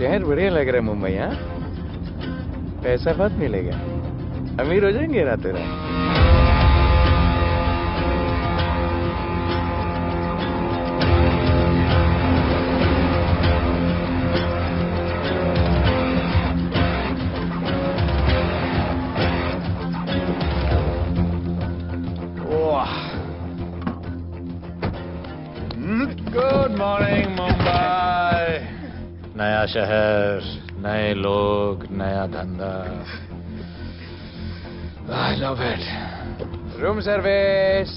शहर बढ़िया लग रहा है मुंबई। हाँ, पैसा बहुत मिलेगा, अमीर हो जाएंगे रातों रात। Good morning Mumbai. नया शहर, नए लोग, नया धंधा। I love it. Room service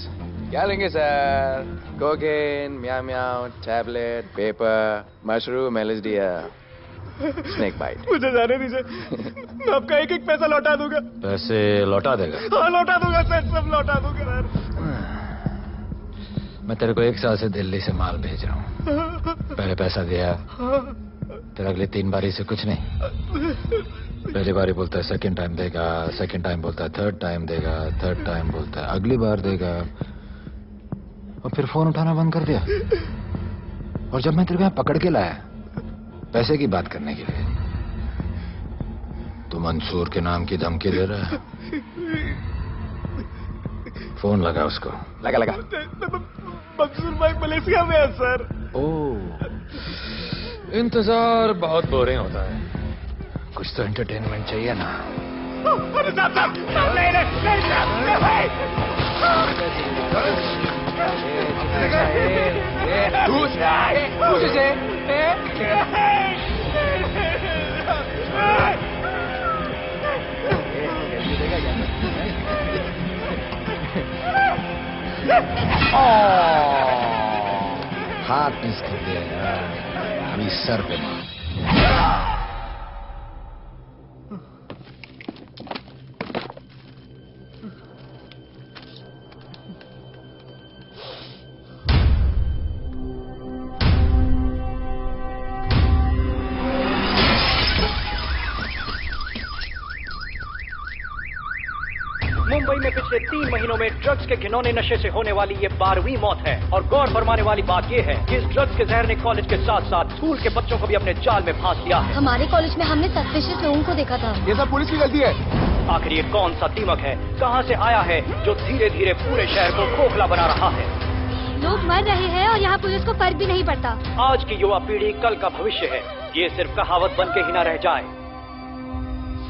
क्या लेंगे sir? Cocaine, meow meow, tablet, paper, mushroom, LSD, snake bite. मुझे जाने दीजिए, मैं आपका एक एक पैसा लौटा दूंगा। पैसे लौटा देगा? हाँ लौटा दूंगा सर, सब लौटा दूंगा सर। मैं तेरे को 1 साल से दिल्ली से माल भेज रहा हूँ। पहले पैसा दिया, फिर अगली 3 बारी से कुछ नहीं। पहली बारी बोलता है सेकंड टाइम देगा, सेकंड टाइम बोलता है थर्ड टाइम देगा, थर्ड टाइम बोलता है अगली बार देगा, और फिर फोन उठाना बंद कर दिया। और जब मैं तेरे को यहाँ पकड़ के लाया पैसे की बात करने के लिए, तो मंसूर के नाम की धमकी दे रहा है। फोन लगा उसको। लगा लगा। मंसूर भाई मलेशिया में है सर। ओह, इंतजार बहुत बोरिंग होता है, कुछ तो एंटरटेनमेंट चाहिए ना। अरे साहब साहब, नहीं नहीं नहीं हाथ मिस कर दिया यार, अभी सर पे मार। मुंबई में पिछले 3 महीनों में ड्रग्स के घिनौने नशे से होने वाली ये 12वीं मौत है। और गौर फरमाने वाली बात ये है कि इस ड्रग्स के जहर ने कॉलेज के साथ साथ स्कूल के बच्चों को भी अपने जाल में फांस लिया है। हमारे कॉलेज में हमने सस्पिशियस लोगों को देखा था। ये सब पुलिस की गलती है। आखिर ये कौन सा दीमक है, कहां से आया है, जो धीरे धीरे पूरे शहर को खोखला बना रहा है? लोग मर रहे हैं और यहाँ पुलिस को फर्क भी नहीं पड़ता। आज की युवा पीढ़ी कल का भविष्य है, ये सिर्फ कहावत बन के ही न रह जाए।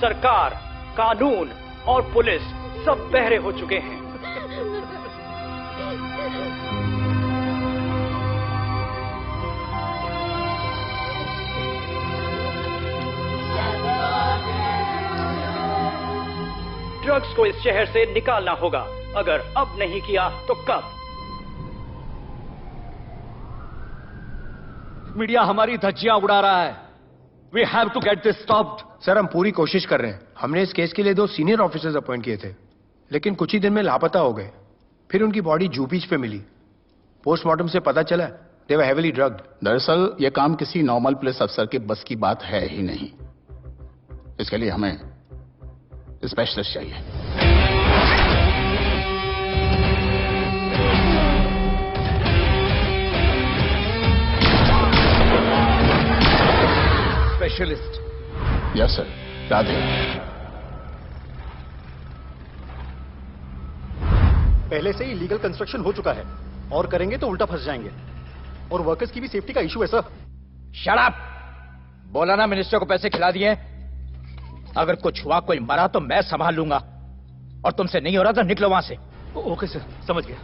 सरकार, कानून और पुलिस सब बहरे हो चुके हैं। ड्रग्स को इस शहर से निकालना होगा। अगर अब नहीं किया तो कब? मीडिया हमारी धज्जियां उड़ा रहा है। We have to get this stopped. Sir, हम पूरी कोशिश कर रहे हैं। हमने इस केस के लिए 2 सीनियर ऑफिसर्स अपॉइंट किए थे, लेकिन कुछ ही दिन में लापता हो गए। फिर उनकी बॉडी जू बीच पे मिली। पोस्टमार्टम से पता चला दे वर हेवीली ड्रग्ड। दरअसल यह काम किसी नॉर्मल पुलिस अफसर के बस की बात है ही नहीं। इसके लिए हमें स्पेशलिस्ट चाहिए। स्पेशलिस्ट? Yes sir, Radhe. पहले से ही लीगल कंस्ट्रक्शन हो चुका है, और करेंगे तो उल्टा फंस जाएंगे। और वर्कर्स की भी सेफ्टी का इशू है सर। Shut up! बोला ना मिनिस्टर को पैसे खिला दिए। अगर कुछ हुआ, कोई मरा तो मैं संभाल लूंगा, और तुमसे नहीं हो रहा तो निकलो वहां से। ओके सर, समझ गया।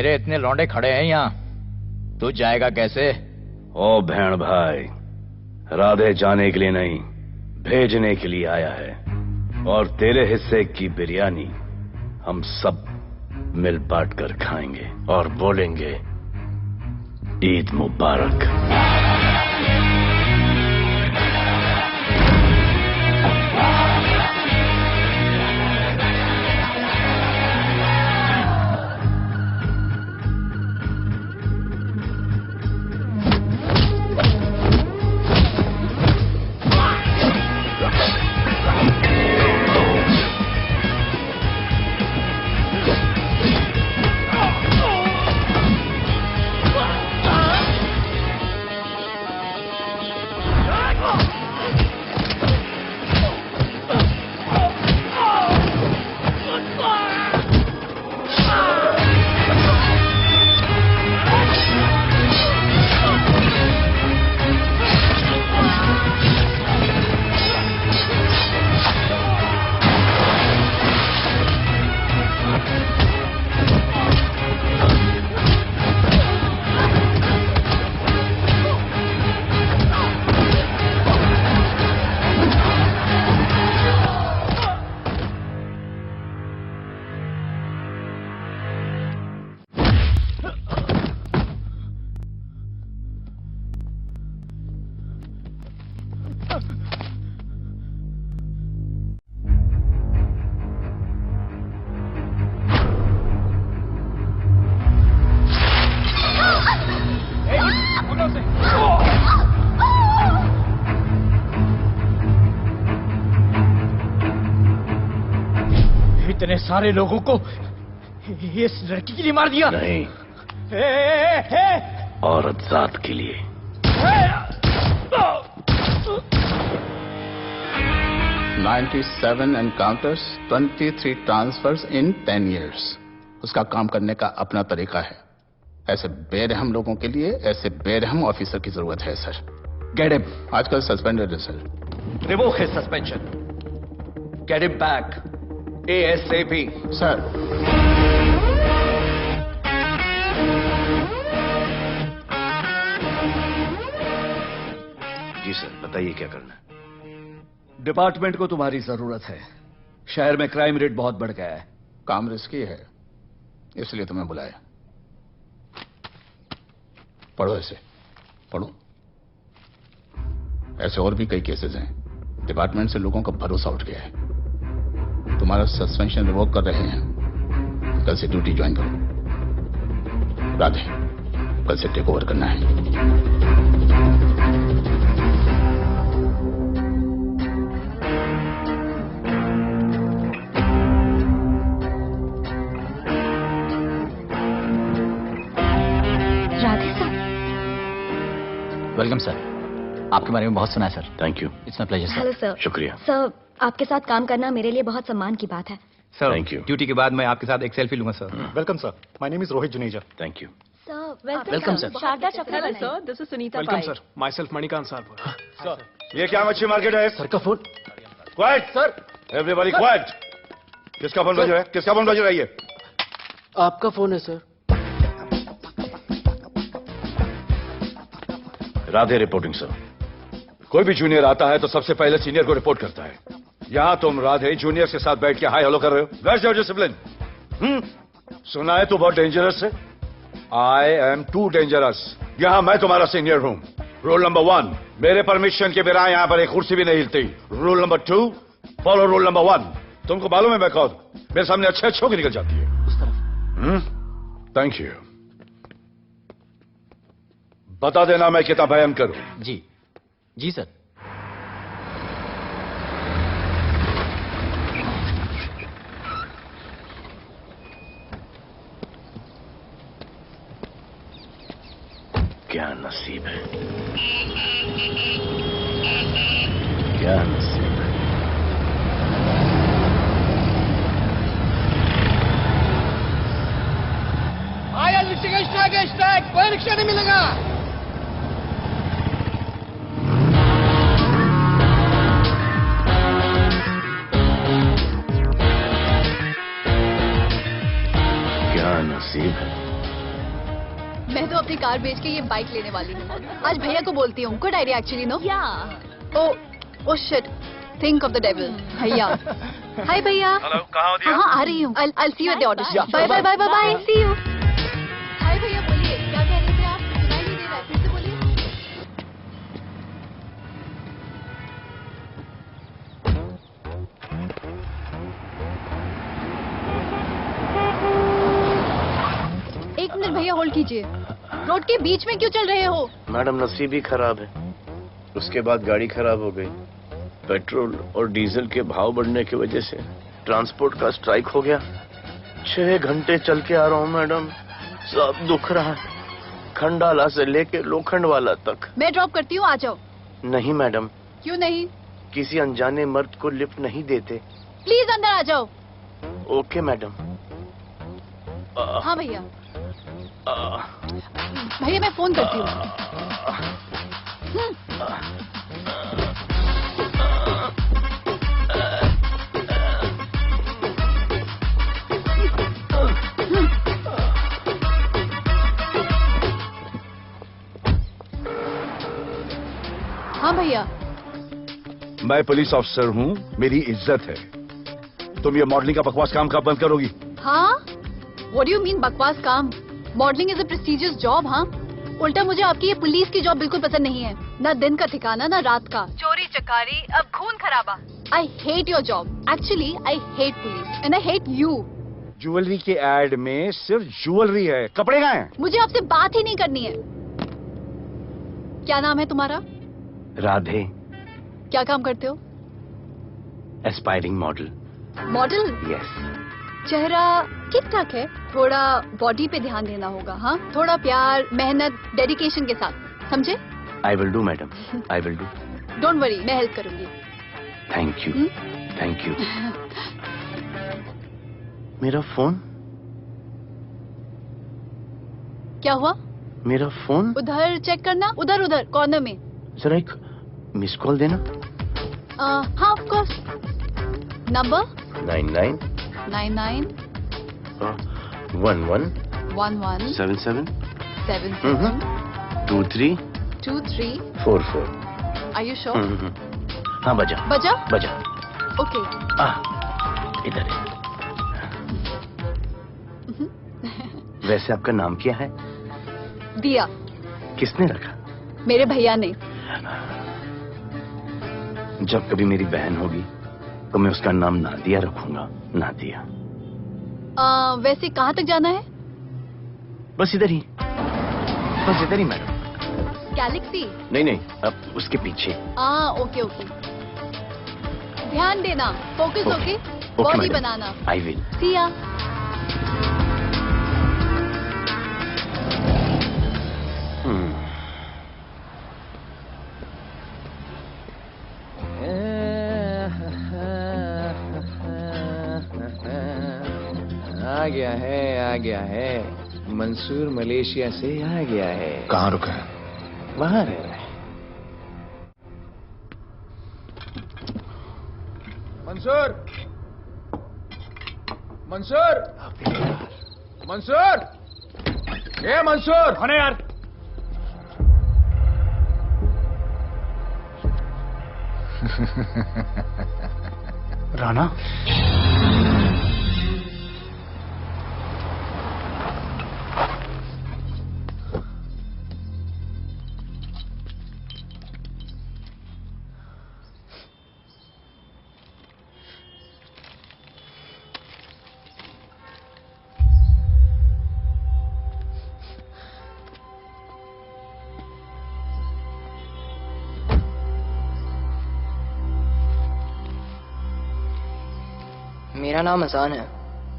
मेरे इतने लौंडे खड़े हैं यहाँ, तू जाएगा कैसे? ओ बहन भाई, राधे जाने के लिए नहीं, भेजने के लिए आया है। और तेरे हिस्से की बिरयानी हम सब मिल बांट कर खाएंगे और बोलेंगे ईद मुबारक। इतने सारे लोगों को इस लड़की के लिए मार दिया? नहीं, औरत जात के लिए। 97 एनकाउंटर्स, 23 ट्रांसफर्स इन 10 years। उसका काम करने का अपना तरीका है। ऐसे बेरहम लोगों के लिए ऐसे बेरहम ऑफिसर की जरूरत है सर। Get him. आजकल सस्पेंडेड है sir. Revoke his suspension. Get him back ASAP। Sir, जी सर, बताइए क्या करना है। डिपार्टमेंट को तुम्हारी जरूरत है। शहर में क्राइम रेट बहुत बढ़ गया है। काम रिस्की है, इसलिए तुम्हें बुलाया। पढ़ो इसे, पढ़ो। ऐसे और भी कई केसेस हैं। डिपार्टमेंट से लोगों का भरोसा उठ गया है। तुम्हारा सस्पेंशन रिवोक कर रहे हैं। कल से ड्यूटी ज्वाइन करो। राधे, कल से टेक ओवर करना है। राधे सर। Welcome sir. आपके बारे में बहुत सुना है sir. Thank you. It's my pleasure sir. Hello sir. शुक्रिया सर, आपके साथ काम करना मेरे लिए बहुत सम्मान की बात है। Sir, thank you. ड्यूटी के बाद मैं आपके साथ एक सेल्फी लूंगा sir. Welcome sir, my name is Rohit Juneja. Thank you. Sir, welcome sir. Sharda Chakraborty sir, this is Sunita welcome sir, my self Manikant साहब। सर, ये क्या मच्छी मार्केट है? सर का phone. Quiet sir, everybody quiet. किसका फोन बज रहा है? किसका फोन बज रहा है ये? आपका फोन है सर। Radhe reporting sir. कोई भी जूनियर आता है तो सबसे पहले सीनियर को रिपोर्ट करता है। यहां तुम राधे जूनियर के साथ बैठ के हाय हेलो कर रहे हो। Where's your discipline? सुना है तू बहुत डेंजरस है। I am too dangerous. यहां मैं तुम्हारा सीनियर हूं। रूल नंबर 1, मेरे परमिशन के बिना यहां पर एक कुर्सी भी नहीं हिलती। Rule number 2, follow rule number 1। तुमको मालूम है मैं कौन? मेरे सामने अच्छे अच्छों की निकल जाती है। Thank you. बता देना मैं कितना भयंकर हूं। जी जी सर। क्या नसीब है, क्या नसीब है। आया रिक्शा स्ट्राइक, कोई रिक्शा नहीं मिलेगा। क्या नसीब है, मैं तो अपनी कार बेच के ये बाइक लेने वाली हूँ। आज भैया को बोलती हूँ। Good idea actually, no? Ya. Oh shit, think of the devil. भैया, हाय भैया। हेलो, कहाँ हो दिया? हाँ, आ रही हूँ। I'll see you at the audition. Bye bye bye bye bye, see you. Hi भैया, बोलिए क्या कह रहे थे आप? सुनाई नहीं दे रहा है, फिर से बोलिए। एक मिनट भैया, होल्ड कीजिए। रोड के बीच में क्यों चल रहे हो? मैडम, नसीब ही खराब है। उसके बाद गाड़ी खराब हो गई। पेट्रोल और डीजल के भाव बढ़ने की वजह से ट्रांसपोर्ट का स्ट्राइक हो गया। 6 घंटे चल के आ रहा हूँ मैडम, सब दुख रहा है, खंडाला से लेके लोखंडवाला तक। मैं ड्रॉप करती हूँ, आ जाओ। नहीं मैडम। क्यों नहीं? किसी अनजाने मर्द को लिफ्ट नहीं देते। प्लीज अंदर आ जाओ। Okay madam. हाँ भैया। भैया मैं फोन करती हूँ। हाँ भैया। मैं पुलिस ऑफिसर हूँ, मेरी इज्जत है। तुम ये मॉडलिंग का बकवास काम कब बंद करोगी? हाँ? What do you mean बकवास काम? Modelling is a prestigious job. हाँ, उल्टा मुझे आपकी ये पुलिस की जॉब बिल्कुल पसंद नहीं है। ना दिन का ठिकाना, ना रात का। चोरी चकारी, अब खून खराबा। I hate your job. Actually, I hate police and I hate you. Jewellery के एड में सिर्फ ज्वेलरी है, कपड़े कहाँ हैं? मुझे आपसे बात ही नहीं करनी है। क्या नाम है तुम्हारा? राधे। क्या काम करते हो? Aspiring model. मॉडल? यस। चेहरा ठीक ठाक है, थोड़ा बॉडी पे ध्यान देना होगा। हाँ, थोड़ा प्यार, मेहनत, डेडिकेशन के साथ, समझे? I will do madam, I will do. Don't worry, मैं हेल्प करूंगी। Thank you, thank you. मेरा फोन? क्या हुआ? मेरा फोन? उधर चेक करना, उधर उधर कॉर्नर में। जरा एक मिस कॉल देना। हाँ, of course. Number 99 99 11 11 77 77 23 23 44। Are you sure? हाँ, बजा बजा बजा। ओके। इधर है। वैसे आपका नाम क्या है? दिया। किसने रखा? मेरे भैया ने। जब कभी मेरी बहन होगी तो मैं उसका नाम नादिया रखूंगा, नादिया। वैसे कहाँ तक जाना है? बस इधर ही, बस इधर ही मैडम। गैलेक्सी? नहीं नहीं, अब उसके पीछे। Okay okay. ध्यान देना, फोकस ओके। बॉडी बनाना। I will. See ya. आ गया है। मंसूर मलेशिया से आ गया है। कहाँ रुका है? वहाँ रह रहा है। मंसूर, मंसूर, मंसूर, ये मंसूर। कौन है यार? राणा? मेरा नाम अजान है।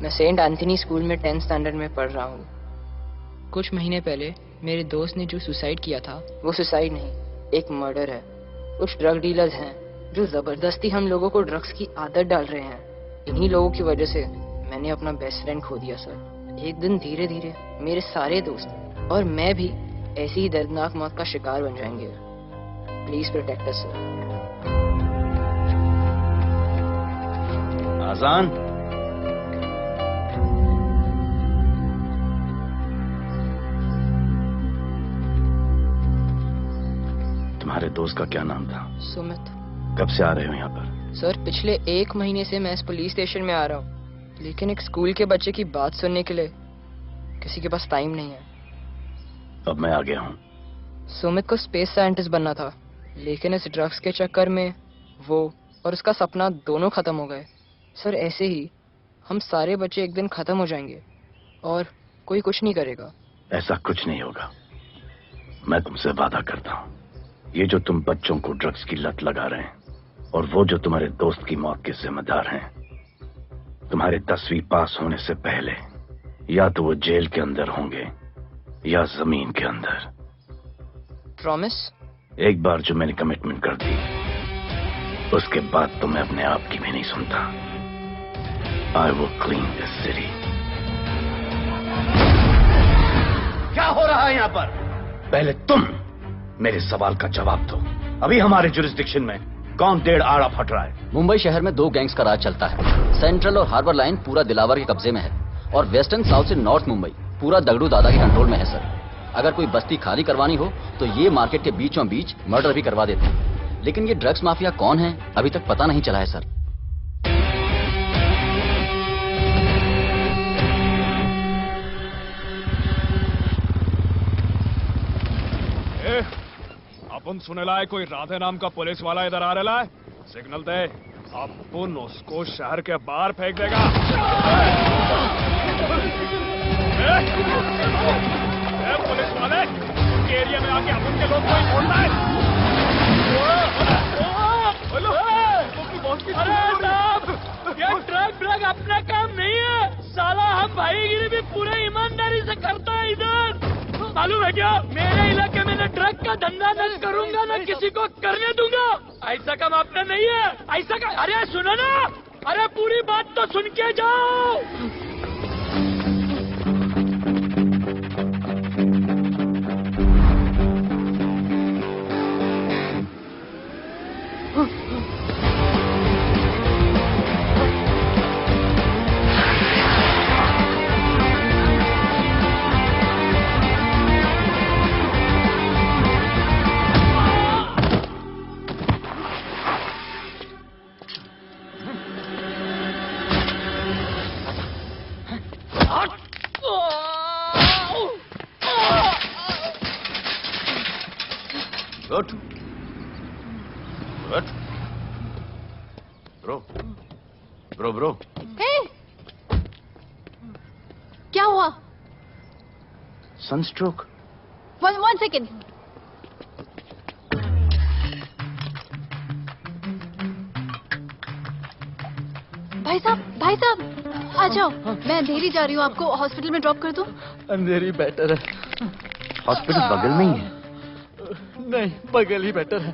मैं सेंट एंथनी स्कूल में 10th स्टैंडर्ड में पढ़ रहा हूँ। कुछ महीने पहले मेरे दोस्त ने जो सुसाइड किया था, वो सुसाइड नहीं, एक मर्डर है। कुछ ड्रग डीलर्स हैं जो जबरदस्ती हम लोगों को ड्रग्स की आदत डाल रहे हैं। इन्हीं लोगों की वजह से मैंने अपना बेस्ट फ्रेंड खो दिया सर। एक दिन धीरे धीरे मेरे सारे दोस्त और मैं भी ऐसी ही दर्दनाक मौत का शिकार बन जाएंगे। Please protect us sir. आजान, तुम्हारे दोस्त का क्या नाम था? सुमित। कब से आ रहे हो यहाँ पर? सर पिछले 1 महीने से मैं इस पुलिस स्टेशन में आ रहा हूँ, लेकिन एक स्कूल के बच्चे की बात सुनने के लिए किसी के पास टाइम नहीं है। अब मैं आ गया हूँ। सुमित को स्पेस साइंटिस्ट बनना था, लेकिन इस ड्रग्स के चक्कर में वो और उसका सपना दोनों खत्म हो गए। सर ऐसे ही हम सारे बच्चे एक दिन खत्म हो जाएंगे और कोई कुछ नहीं करेगा। ऐसा कुछ नहीं होगा, मैं तुमसे वादा करता हूँ। ये जो तुम बच्चों को ड्रग्स की लत लगा रहे हैं और वो जो तुम्हारे दोस्त की मौत के जिम्मेदार हैं, तुम्हारे 10वीं पास होने से पहले या तो वो जेल के अंदर होंगे या जमीन के अंदर। प्रॉमिस? एक बार जो मैंने कमिटमेंट कर दी, उसके बाद तो मैं अपने आप की भी नहीं सुनता। I will clean this city. क्या हो रहा है यहाँ पर? पहले तुम मेरे सवाल का जवाब दो। अभी हमारे जुरिस्डिक्शन में कौन डेढ़ आड़ा फट रहा है? मुंबई शहर में 2 गैंग्स का राज चलता है। सेंट्रल और हार्बर लाइन पूरा दिलावर के कब्जे में है और वेस्टर्न साउथ से नॉर्थ मुंबई पूरा दगड़ू दादा के कंट्रोल में है सर। अगर कोई बस्ती खाली करवानी हो तो ये मार्केट के बीचों बीच मर्डर भी करवा देते हैं। लेकिन ये ड्रग्स माफिया कौन है अभी तक पता नहीं चला है सर। अपन सुनेला है कोई राधे नाम का पुलिस वाला इधर आ रहा है। सिग्नल दे, अपन उसको शहर के बाहर फेंक देगा। पुलिस वाले एरिया में आके अपन के लोग कोई छोड़ता है। अरे साहब, ये ड्रग अपना काम नहीं है साला। हम भाईगिरी भी पूरे ईमानदारी से करता है इधर। मालूम है क्या, मेरे इलाके में न ड्रग का धंधा न करूंगा न किसी को करने दूंगा। ऐसा काम अपना नहीं है। ऐसा का अरे सुनो ना, अरे पूरी बात तो सुन के जाओ। Good. Good. Bro. Hey! क्या हुआ? Sunstroke. One second. भाई साहब आ जाओ। मैं अंधेरी जा रही हूँ, आपको हॉस्पिटल में ड्रॉप कर दूँ? अंधेरी बेटर है। हॉस्पिटल बगल में ही है? नहीं, बगल ही बेटर है।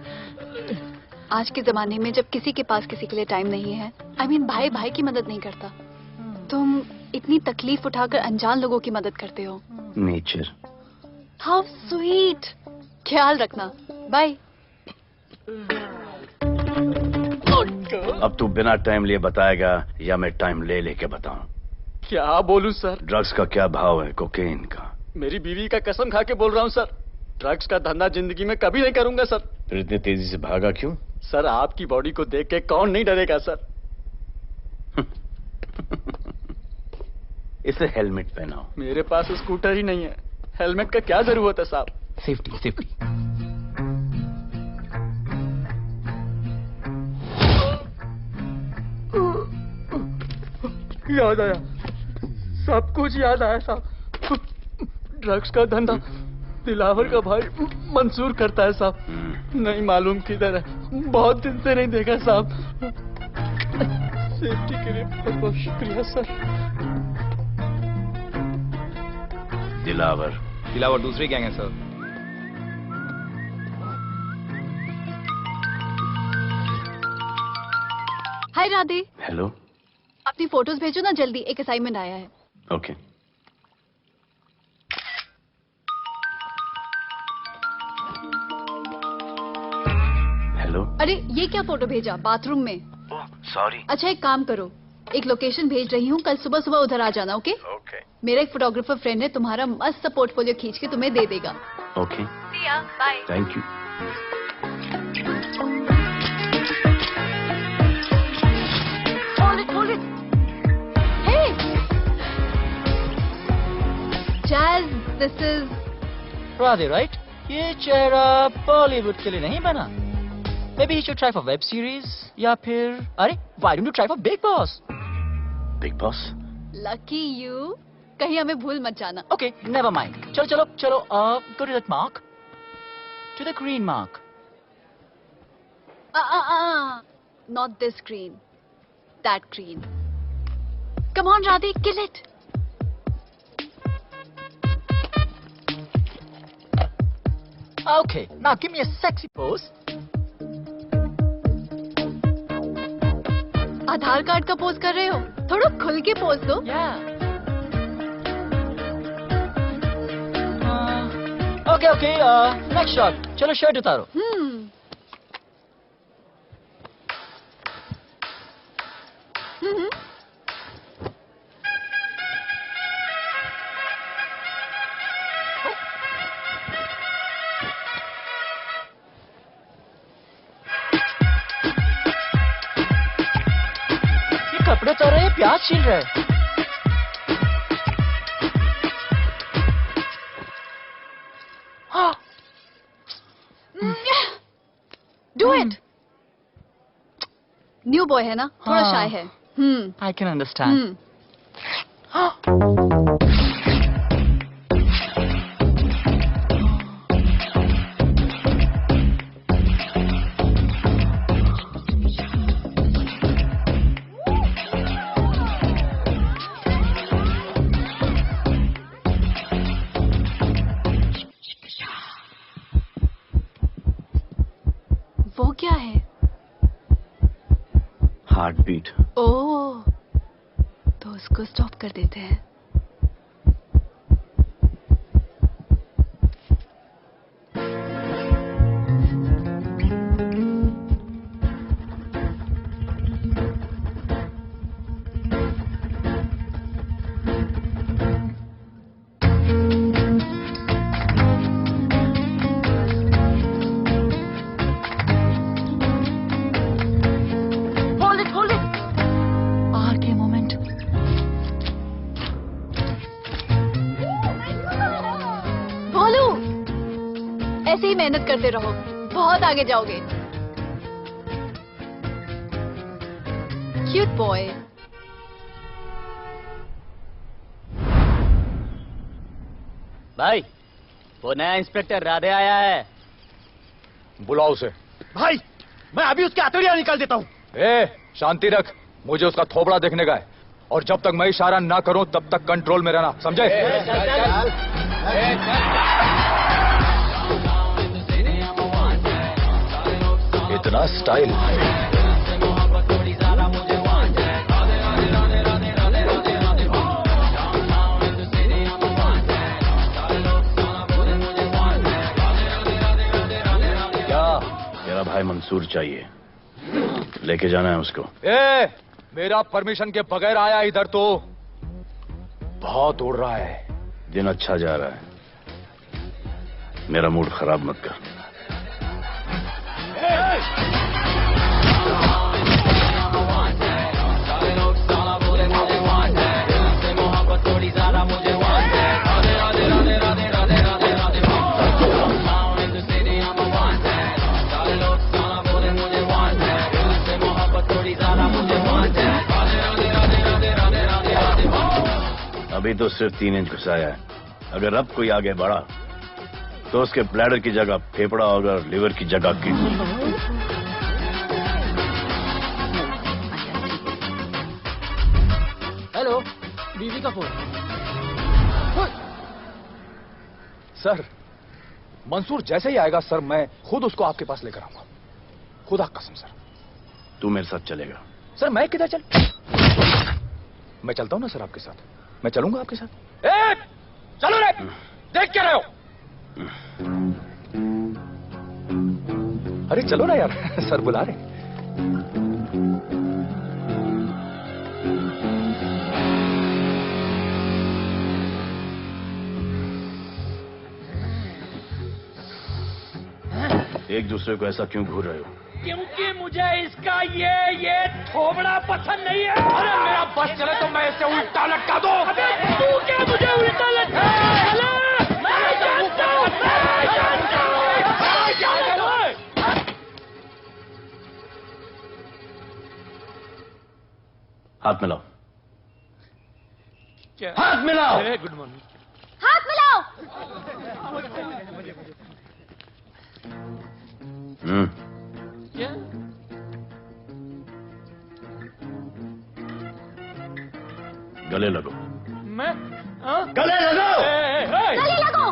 आज के जमाने में जब किसी के पास किसी के लिए टाइम नहीं है, I mean, भाई भाई की मदद नहीं करता, तुम इतनी तकलीफ उठाकर अनजान लोगों की मदद करते हो। नेचर। How sweet. ख्याल रखना। बाय। अब तू बिना टाइम लिए बताएगा या मैं टाइम ले लेके बताऊं? क्या बोलूं सर? ड्रग्स का क्या भाव है कोकेन का? मेरी बीवी का कसम खा के बोल रहा हूं सर, ड्रग्स का धंधा जिंदगी में कभी नहीं करूंगा सर। फिर इतनी तेजी से भागा क्यों? सर आपकी बॉडी को देख के कौन नहीं डरेगा सर। इसे हेलमेट पहनाओ। मेरे पास स्कूटर ही नहीं है, हेलमेट का क्या जरूरत है साहब? सेफ्टी। याद आया, सब कुछ याद आया साहब। ड्रग्स का धंधा दिलावर का भाई मंसूर करता है साहब। नहीं मालूम किधर है, बहुत दिन से नहीं देखा साहब। सेफ्टी के लिए बहुत बहुत शुक्रिया सर। दिलावर दूसरी गैंग है सर। हाय राधे। हेलो। अपनी फोटोज भेजो ना जल्दी, एक असाइनमेंट आया है। ओके। हेलो। अरे ये क्या फोटो भेजा बाथरूम में? सॉरी। अच्छा एक काम करो, एक लोकेशन भेज रही हूँ, कल सुबह सुबह उधर आ जाना। ओके? ओके। मेरा एक फोटोग्राफर फ्रेंड है, तुम्हारा मस्त सा पोर्टफोलियो खींच के तुम्हें दे देगा। Okay. Bye. Thank you. Jazz, this is... Radhe, right? ये चेहरा बॉलीवुड के लिए नहीं बना. Maybe he should try for web series या फिर अरे why don't you try for Big Boss? Big Boss? Lucky you. कहीं हमें भूल मत जाना. Okay, never mind. चलो. Go to that mark. To the green mark. Not this green. That green. Come on, Radhe, kill it. Okay, now give me a sexy pose. Aadhaar card का pose कर रहे हो? थोड़ा खुल के pose दो. Okay, next shot. चलो shirt उतारो. ये कपड़े उतार रहे हैं, प्याज छील रहे हैं. Do it. New boy है ना, थोड़ा shy है. I can understand. वो क्या है? Heart beat. ओह, तो उसको स्टॉप कर देते हैं. ऐसे ही मेहनत करते रहो, बहुत आगे जाओगे. Cute boy. भाई, वो नया इंस्पेक्टर राधे आया है. बुलाओ उसे. भाई, मैं अभी उसके हथौड़ियां निकाल देता हूँ. शांति रख. मुझे उसका थोबड़ा देखने का है, और जब तक मैं इशारा ना करूं तब तक कंट्रोल में रहना, समझे? इतना स्टाइल. क्या? मेरा भाई मंसूर चाहिए, लेके जाना है उसको. मेरा परमिशन के बगैर आया इधर तो. बहुत उड़ रहा है. दिन अच्छा जा रहा है, मेरा मूड खराब मत कर. अभी तो सिर्फ 3 इंच घुसाया है. अगर अब कोई आगे बढ़ा तो उसके ब्लैडर की जगह फेफड़ा होगा और लिवर की जगह किडनी. हेलो, बीवी का फोन. सर, मंसूर जैसे ही आएगा सर, मैं खुद उसको आपके पास लेकर आऊंगा. खुदा कसम सर. तू मेरे साथ चलेगा? सर मैं किधर मैं चलता हूं ना सर आपके साथ. मैं चलूंगा आपके साथ. चलो रे, देख क्या रहे हो? अरे चलो ना यार, सर बुला रहे. एक दूसरे को ऐसा क्यों घूर रहे हो? क्योंकि मुझे इसका ये थोबड़ा पसंद नहीं है. अरे मेरा बस चले तो मैं इसे उल्टा लटका दूं. अबे तू क्या मुझे उल्टा लटका? हाथ मिलाओ। क्या? हाथ मिलाओ। Good morning. हाथ मिलाओ। क्या? गले लगो। मैं? हाँ? गले लगो। गले लगो।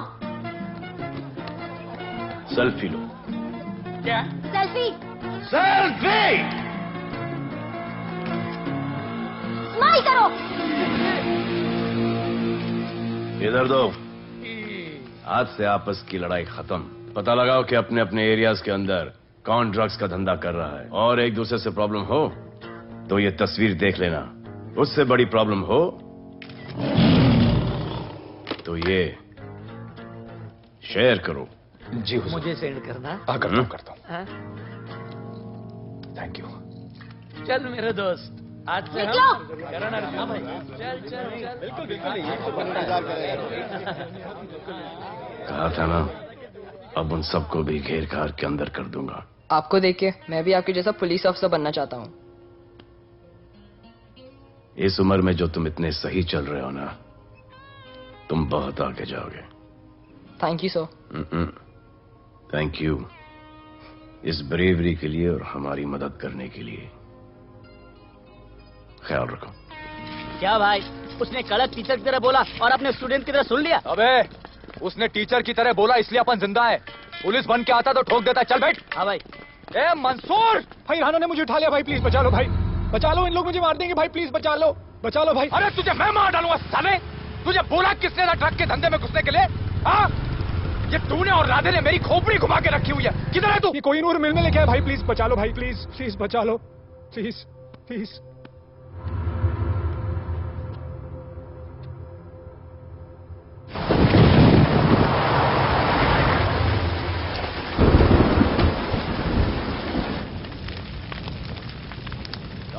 सेल्फी लो। क्या? सेल्फी। सेल्फी। स्माइल करो। इधर दो। आज से आपस की लड़ाई खत्म। पता लगाओ कि अपने अपने एरियाज के अंदर कौन ड्रग्स का धंधा कर रहा है, और एक दूसरे से प्रॉब्लम हो तो ये तस्वीर देख लेना। उससे बड़ी प्रॉब्लम हो तो ये शेयर करो। जी हुजूर। मुझे सेंड करना। हाँ, करता हूँ। हाँ? Thank you. चल मेरे दोस्त, आज से निकलो। करो ना। हाँ भाई, चल चल चल। बिल्कुल बिल्कुल। कहा था ना, अब उन सबको भी घेर घार के अंदर कर दूंगा। आपको देख के मैं भी आपके जैसा पुलिस ऑफिसर बनना चाहता हूँ। इस उम्र में जो तुम इतने सही चल रहे हो ना, तुम बहुत आगे जाओगे। Thank you sir. Thank you इस ब्रेवरी के लिए और हमारी मदद करने के लिए। ख्याल रखो। क्या भाई, उसने कड़क टीचर की तरह बोला और अपने स्टूडेंट की तरह सुन लिया? अबे उसने टीचर की तरह बोला इसलिए अपन जिंदा है। पुलिस बन के आता तो ठोक देता। चल बैठ। हाँ भाई। ए मंसूर, भाई रानों ने मुझे उठा लिया। भाई प्लीज बचा लो। भाई बचा लो, इन लोग मुझे मार देंगे। भाई प्लीज बचा लो, बचा लो भाई। अरे तुझे मैं मार डालूंगा साले। तुझे बोला किसने था ट्रक के धंधे में घुसने के लिए? हाँ, ये तूने और राधे ने मेरी खोपड़ी घुमा के रखी हुई है। किधर है तू? ये कोई नूर मिल में लेके आया। भाई प्लीज बचा लो। भाई प्लीज प्लीज बचा लो, प्लीज प्लीज।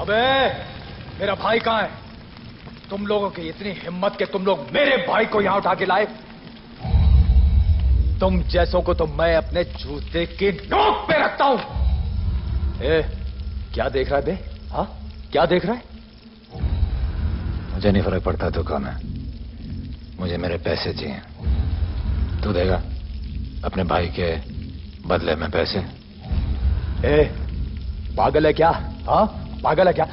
अबे मेरा भाई कहाँ है? तुम लोगों की इतनी हिम्मत कि तुम लोग मेरे भाई को यहां उठा के लाए। तुम जैसों को तो मैं अपने जूते की नोक पे रखता हूं। ए, क्या देख रहा है बे? हाँ, क्या देख रहा है? मुझे नहीं फर्क पड़ता तू कौन है, मुझे मेरे पैसे चाहिए। तू देगा अपने भाई के बदले में पैसे? ए, पागल है क्या? हाँ, पागल है क्या?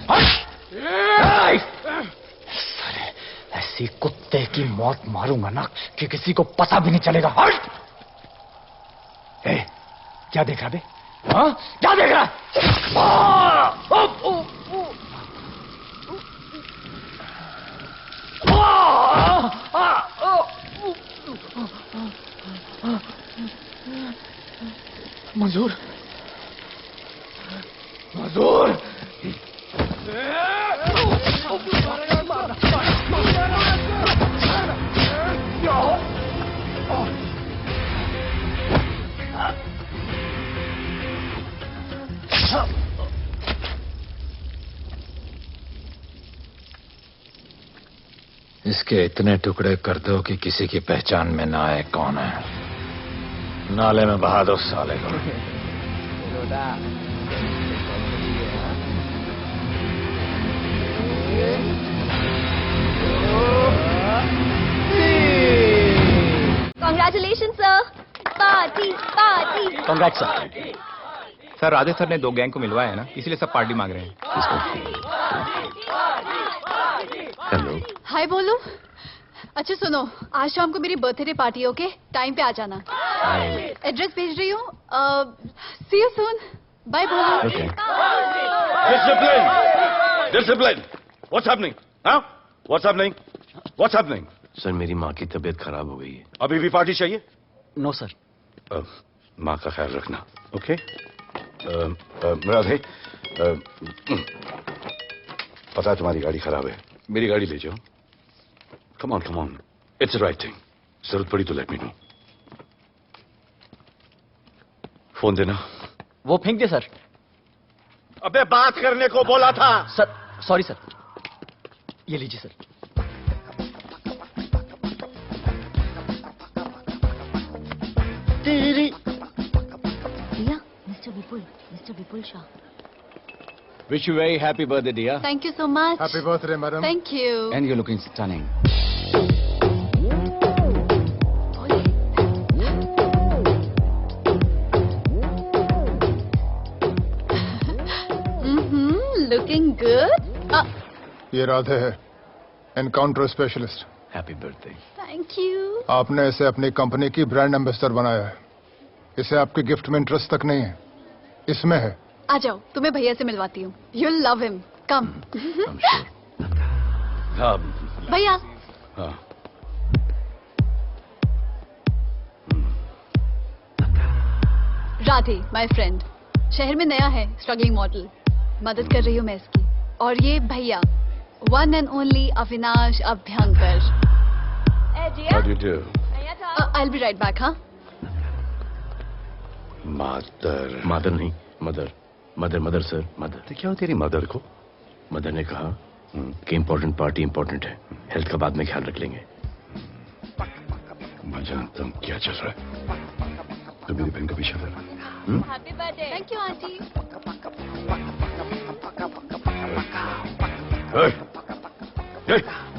ऐसी कुत्ते की मौत मारूंगा ना कि किसी को पता भी नहीं चलेगा। हट! ए, क्या देख रहा बे? हाँ, क्या देख रहा? मंजूर, मंजूर। इसके इतने टुकड़े कर दो कि किसी की पहचान में ना आए कौन है। नाले में बहा दो साले को। Congratulations, sir. Party party. Congrats sir. Sir Radhe sir ने 2 गैंग को मिलवाया है ना, इसीलिए सब पार्टी मांग रहे हैं। हेलो। हाय बोलू। अच्छा सुनो, आज शाम को मेरी बर्थडे पार्टी, ओके? टाइम पे आ जाना। एड्रेस भेज रही हूँ। सी यू सून। बाय बोलू। Discipline! Discipline! What's happening? Huh? What's happening? What's happening? Sir मेरी माँ की तबीयत खराब हो गई है। अभी भी पार्टी चाहिए? No sir. माँ का ख्याल रखना, ओके? राधे, पता है तुम्हारी गाड़ी खराब है, मेरी गाड़ी ले जाओ। Come on, it's right thing. जरूरत पड़ी तो लेट मी नो। फोन देना। वो फेंक दे सर। अबे बात करने को बोला था। Sir sorry sir. ये लीजिए सर। भैया, mister Vipul Shah. Wish you very happy birthday, dear. Thank you so much. Happy birthday, madam. Thank you. And you're looking stunning. Looking good. ये राधे है, encounter specialist. Happy birthday. Thank you. आपने इसे अपनी company की brand ambassador बनाया है। इसे आपके गिफ्ट में इंटरेस्ट तक नहीं है, इसमें है। आ जाओ, तुम्हें भैया से मिलवाती हूँ। You'll love him. Come. हाँ। भैया। हाँ। Radhe, my friend. शहर में नया है, स्ट्रगलिंग मॉडल। मदद कर रही हूँ मैं इसकी। और ये भैया, one and only Avinash Abhyankar. How do you do? I'll be right back, हाँ? मदर नहीं, मदर सर, मदर। क्या हो तेरी मदर को? मदर ने कहा कि इम्पोर्टेंट पार्टी इम्पोर्टेंट है, हेल्थ का बाद में ख्याल रख लेंगे। मैं जानता हूँ क्या चल रहा है। तो मेरी बहन का पीछा कर। Happy birthday. Thank you, auntie.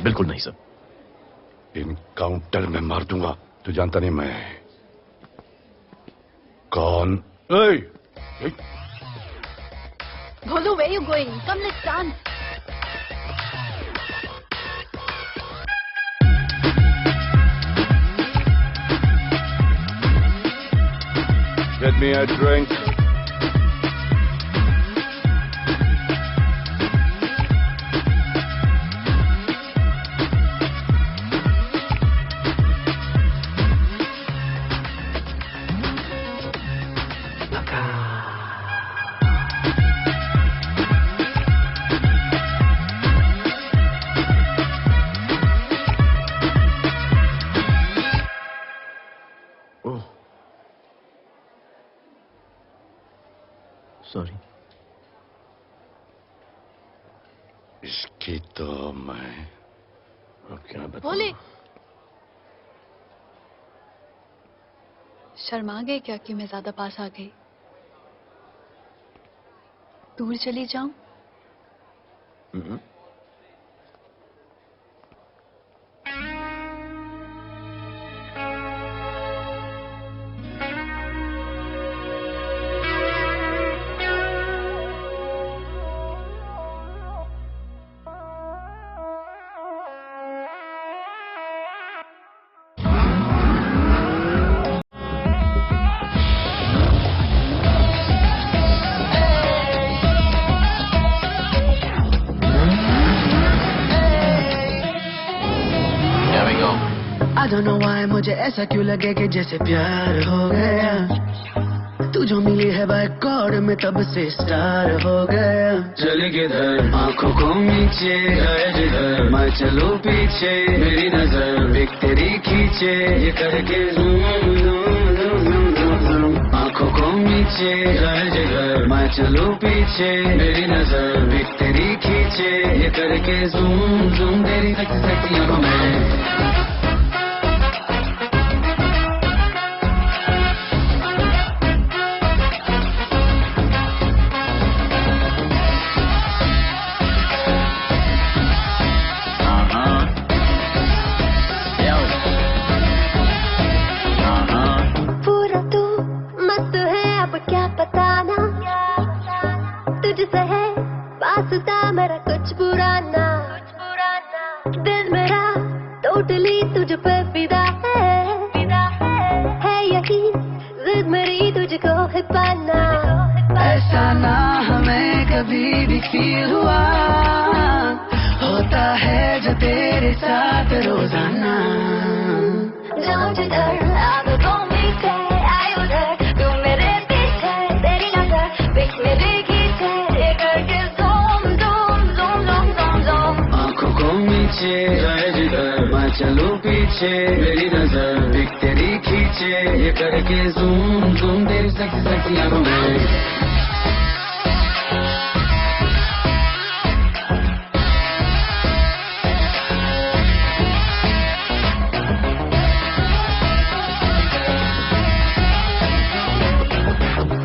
बिल्कुल नहीं सर। इनकाउंटर में मार दूंगा। तू जानता नहीं मैं कौन? Bholu, where you going? Come, let's dance. Get me a drink. Sorry. इसकी तो मैं अब क्या बताऊं? भोले, शर्मा गए क्या कि मैं ज्यादा पास आ गई? दूर चली जाऊं? I don't know why मुझे ऐसा क्यों लगे कि जैसे प्यार हो गया। तू जो मिली है बाय गॉड में तब से स्टार हो गया। चले किधर आंखों को नीचे गए जिधर मैं चलूं पीछे मेरी नजर एक तेरी खींचे ये करके आंखों को नीचे गए जिधर मैं चलूं पीछे मेरी नजर एक तेरी खींचे ये करके जूम जूम तेरी सेक्सी आंखों में। मेरा कुछ बुरा ना दिल मेरा टोटली तुझ पे फिदा है यही जिद मेरी तुझको है पाना। ऐसा ना हमें कभी भी फील हुआ होता है जो तेरे साथ रोजाना। जाओ जिधर आदतों में से आए उधर तू मेरे पीछे तेरी नजर बिक मेरे खींचे ये करके नीचे गए जिधर मैं चलूं पीछे मेरी नजर एक तेरी खींचे ये करके जूम जूम तेरी सेक्सी आंखों में।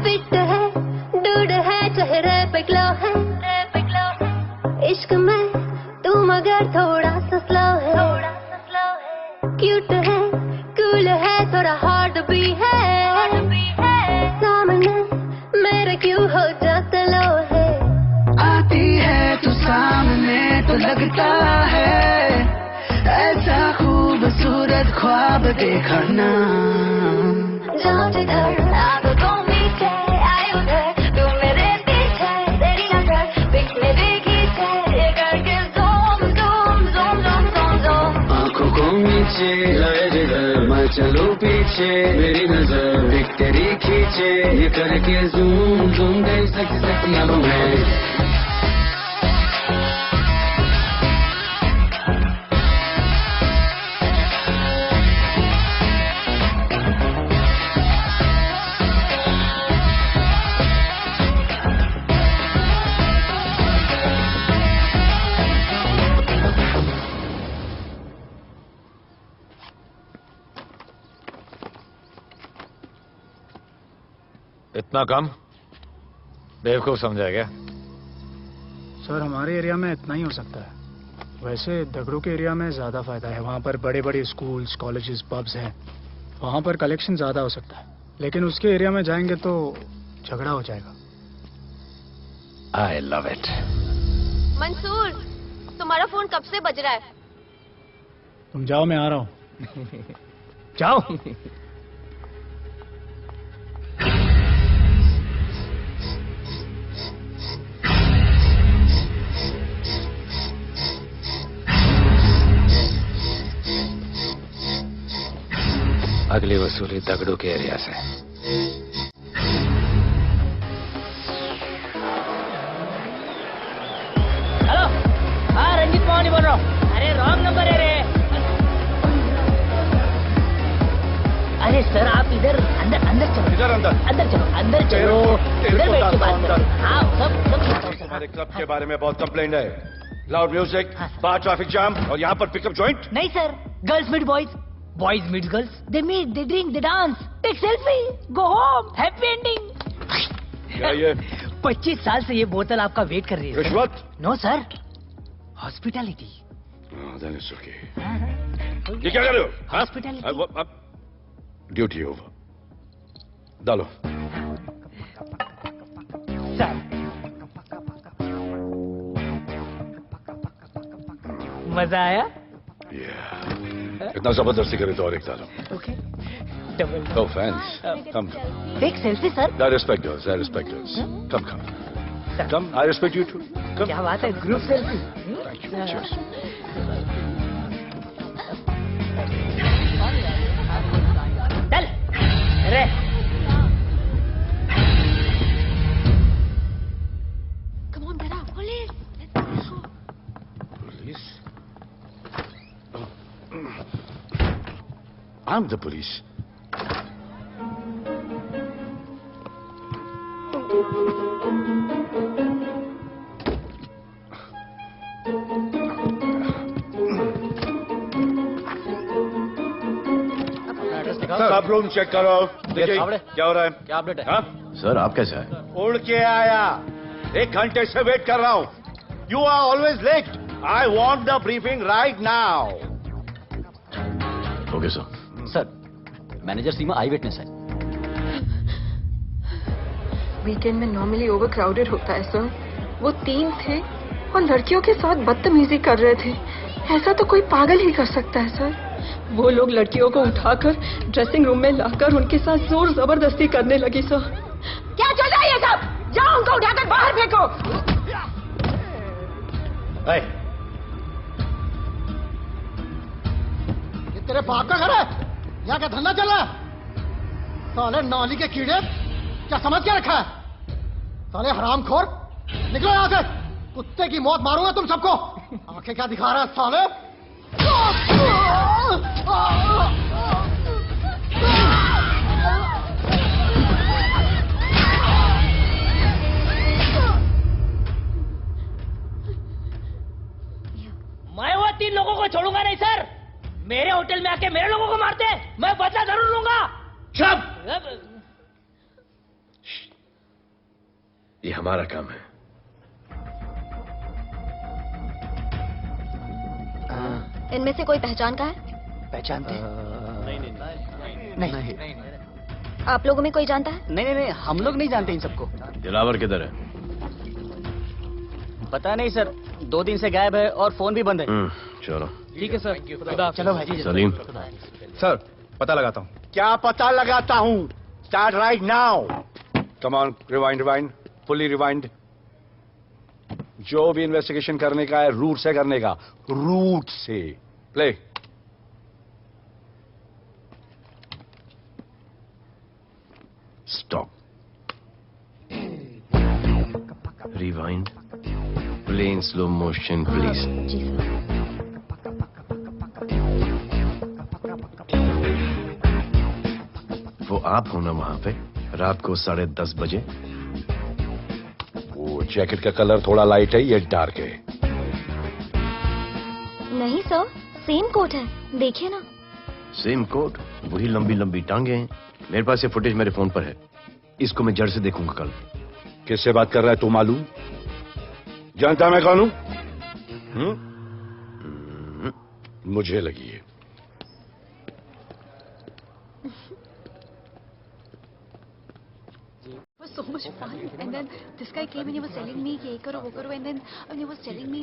फिट है डूड है चेहरे पे ग्लो है क्यूट है, कूल है, थोड़ा हॉट भी है। सामने मेरे क्यों हो जाता लो है। आती है तू सामने तो लगता है ऐसा खूबसूरत ख्वाब देखा ना। जाऊं जिधर आंखों को मीचे आए उधर, तू मेरे पीछे तेरी नजर पिक मेरे खींचे, ये करके zoom zoom zoom zoom zoom zoom. आंखों को नीचे लाए जिधर मैं चलूं पीछे, मेरी नजर एक तेरी खींचे, ये करके ज़ूम ज़ूम गई सेक्सी सेक्सी अब मैं। इतना कम बेवकूफ समझा क्या? सर हमारे एरिया में इतना ही हो सकता है। वैसे दगड़ू के एरिया में ज्यादा फायदा है। वहाँ पर बड़े बड़े स्कूल्स, कॉलेजेस, पब्स हैं। वहाँ पर कलेक्शन ज्यादा हो सकता है। लेकिन उसके एरिया में जाएंगे तो झगड़ा हो जाएगा। आई लव इट। मंसूर, तुम्हारा फोन कब से बज रहा है? तुम जाओ, मैं आ रहा हूँ। जाओ। अगली वसूली दगड़ू के एरिया से। हेलो, हाँ रंजीत मोहन बोल रहा हूँ। अरे रॉन्ग नंबर है रे। अरे सर आप इधर अंदर अंदर चलो। इधर अंदर चलो, अंदर चलो। इधर बैठ के बात करो। हाँ सब तुम्हारे क्लब के बारे में बहुत कंप्लेंट है। लाउड म्यूजिक, बाहर ट्रैफिक जाम और यहाँ पर पिकअप जॉइंट। नहीं sir, girls meet boys, boys meet girls, they meet, they drink, they dance, take selfie, go home, happy ending. क्या ये? 25 साल से ये बोतल आपका वेट कर रही है। रिश्वत? No sir, hospitality. ये क्या कर रहे हो? हॉस्पिटैलिटी। Duty over. डालो। सर मजा आया? इतना जबरदस्ती करे तो और एक डालो। Okay double. Oh, fans. Come. Take selfie, sir. I respect yours. I respect yours. Come, come. Come. I respect you too. Come. क्या बात है? Group selfie. Thank you. Cheers. चल। अरे। Come on, get up, police. Police? I'm the police. सब room check करो। देखिए क्या हो रहा है? क्या अपडेट है? हाँ? सर आप कैसे आए? उड़ के आया। 1 घंटे से वेट कर रहा हूँ। You are always late. I want the briefing right now. Okay sir. Sir manager Seema eyewitness है। वीकेंड में नॉर्मली ओवर क्राउडेड होता है सर। वो 3 थे और लड़कियों के साथ बदतमीजी कर रहे थे। ऐसा तो कोई पागल ही कर सकता है सर। वो लोग लड़कियों को उठाकर ड्रेसिंग रूम में लाकर उनके साथ जोर जबरदस्ती करने लगी सर। क्या चल रहा है ये सब? जाओ उनको उठाकर बाहर फेंको। ये तेरे बाप का घर है? यहाँ क्या धंधा चल रहा है? साले नौली के कीड़े, क्या समझ के रखा है? साले हरामखोर, निकलो यहाँ से। कुत्ते की मौत मारूंगा तुम सबको। आंखें क्या दिखा रहा है साले? मैं वो 3 लोगों को छोड़ूंगा नहीं सर। मेरे होटल में आके मेरे लोगों को मारते, मैं बदला जरूर लूंगा। चुप! ये हमारा काम है। इनमें से कोई पहचान का है? पहचानते हैं? नहीं। आप लोगों में कोई जानता है? नहीं, हम लोग नहीं जानते इन सबको। दिलावर किधर है? पता नहीं सर, 2 दिन से गायब है और फोन भी बंद है। चलो ठीक है सर, चलो भाई जी। सलीम सर, पता लगाता हूँ। क्या पता लगाता हूँ? Start right now. Come on, rewind, fully rewind. जो भी इन्वेस्टिगेशन करने का है रूट से करने का, रूट से। Play. Stop. Rewind. Play in slow motion please. जी सर। वो आप हो ना वहां पे रात को 10:30 बजे? वो जैकेट का कलर थोड़ा लाइट है, ये डार्क है। नहीं सर, सेम कोट है, देखिए ना। सेम कोट, वही लंबी लंबी टांगे हैं। मेरे पास ये फुटेज मेरे फोन पर है, इसको मैं जड़ से देखूंगा कल। किससे बात कर रहा है तू? मालूम? जानता मैं कौन हूं? मुझे लगी है। was so much fun, and then this guy came and he was telling me ये करो वो करो, and then he was telling me,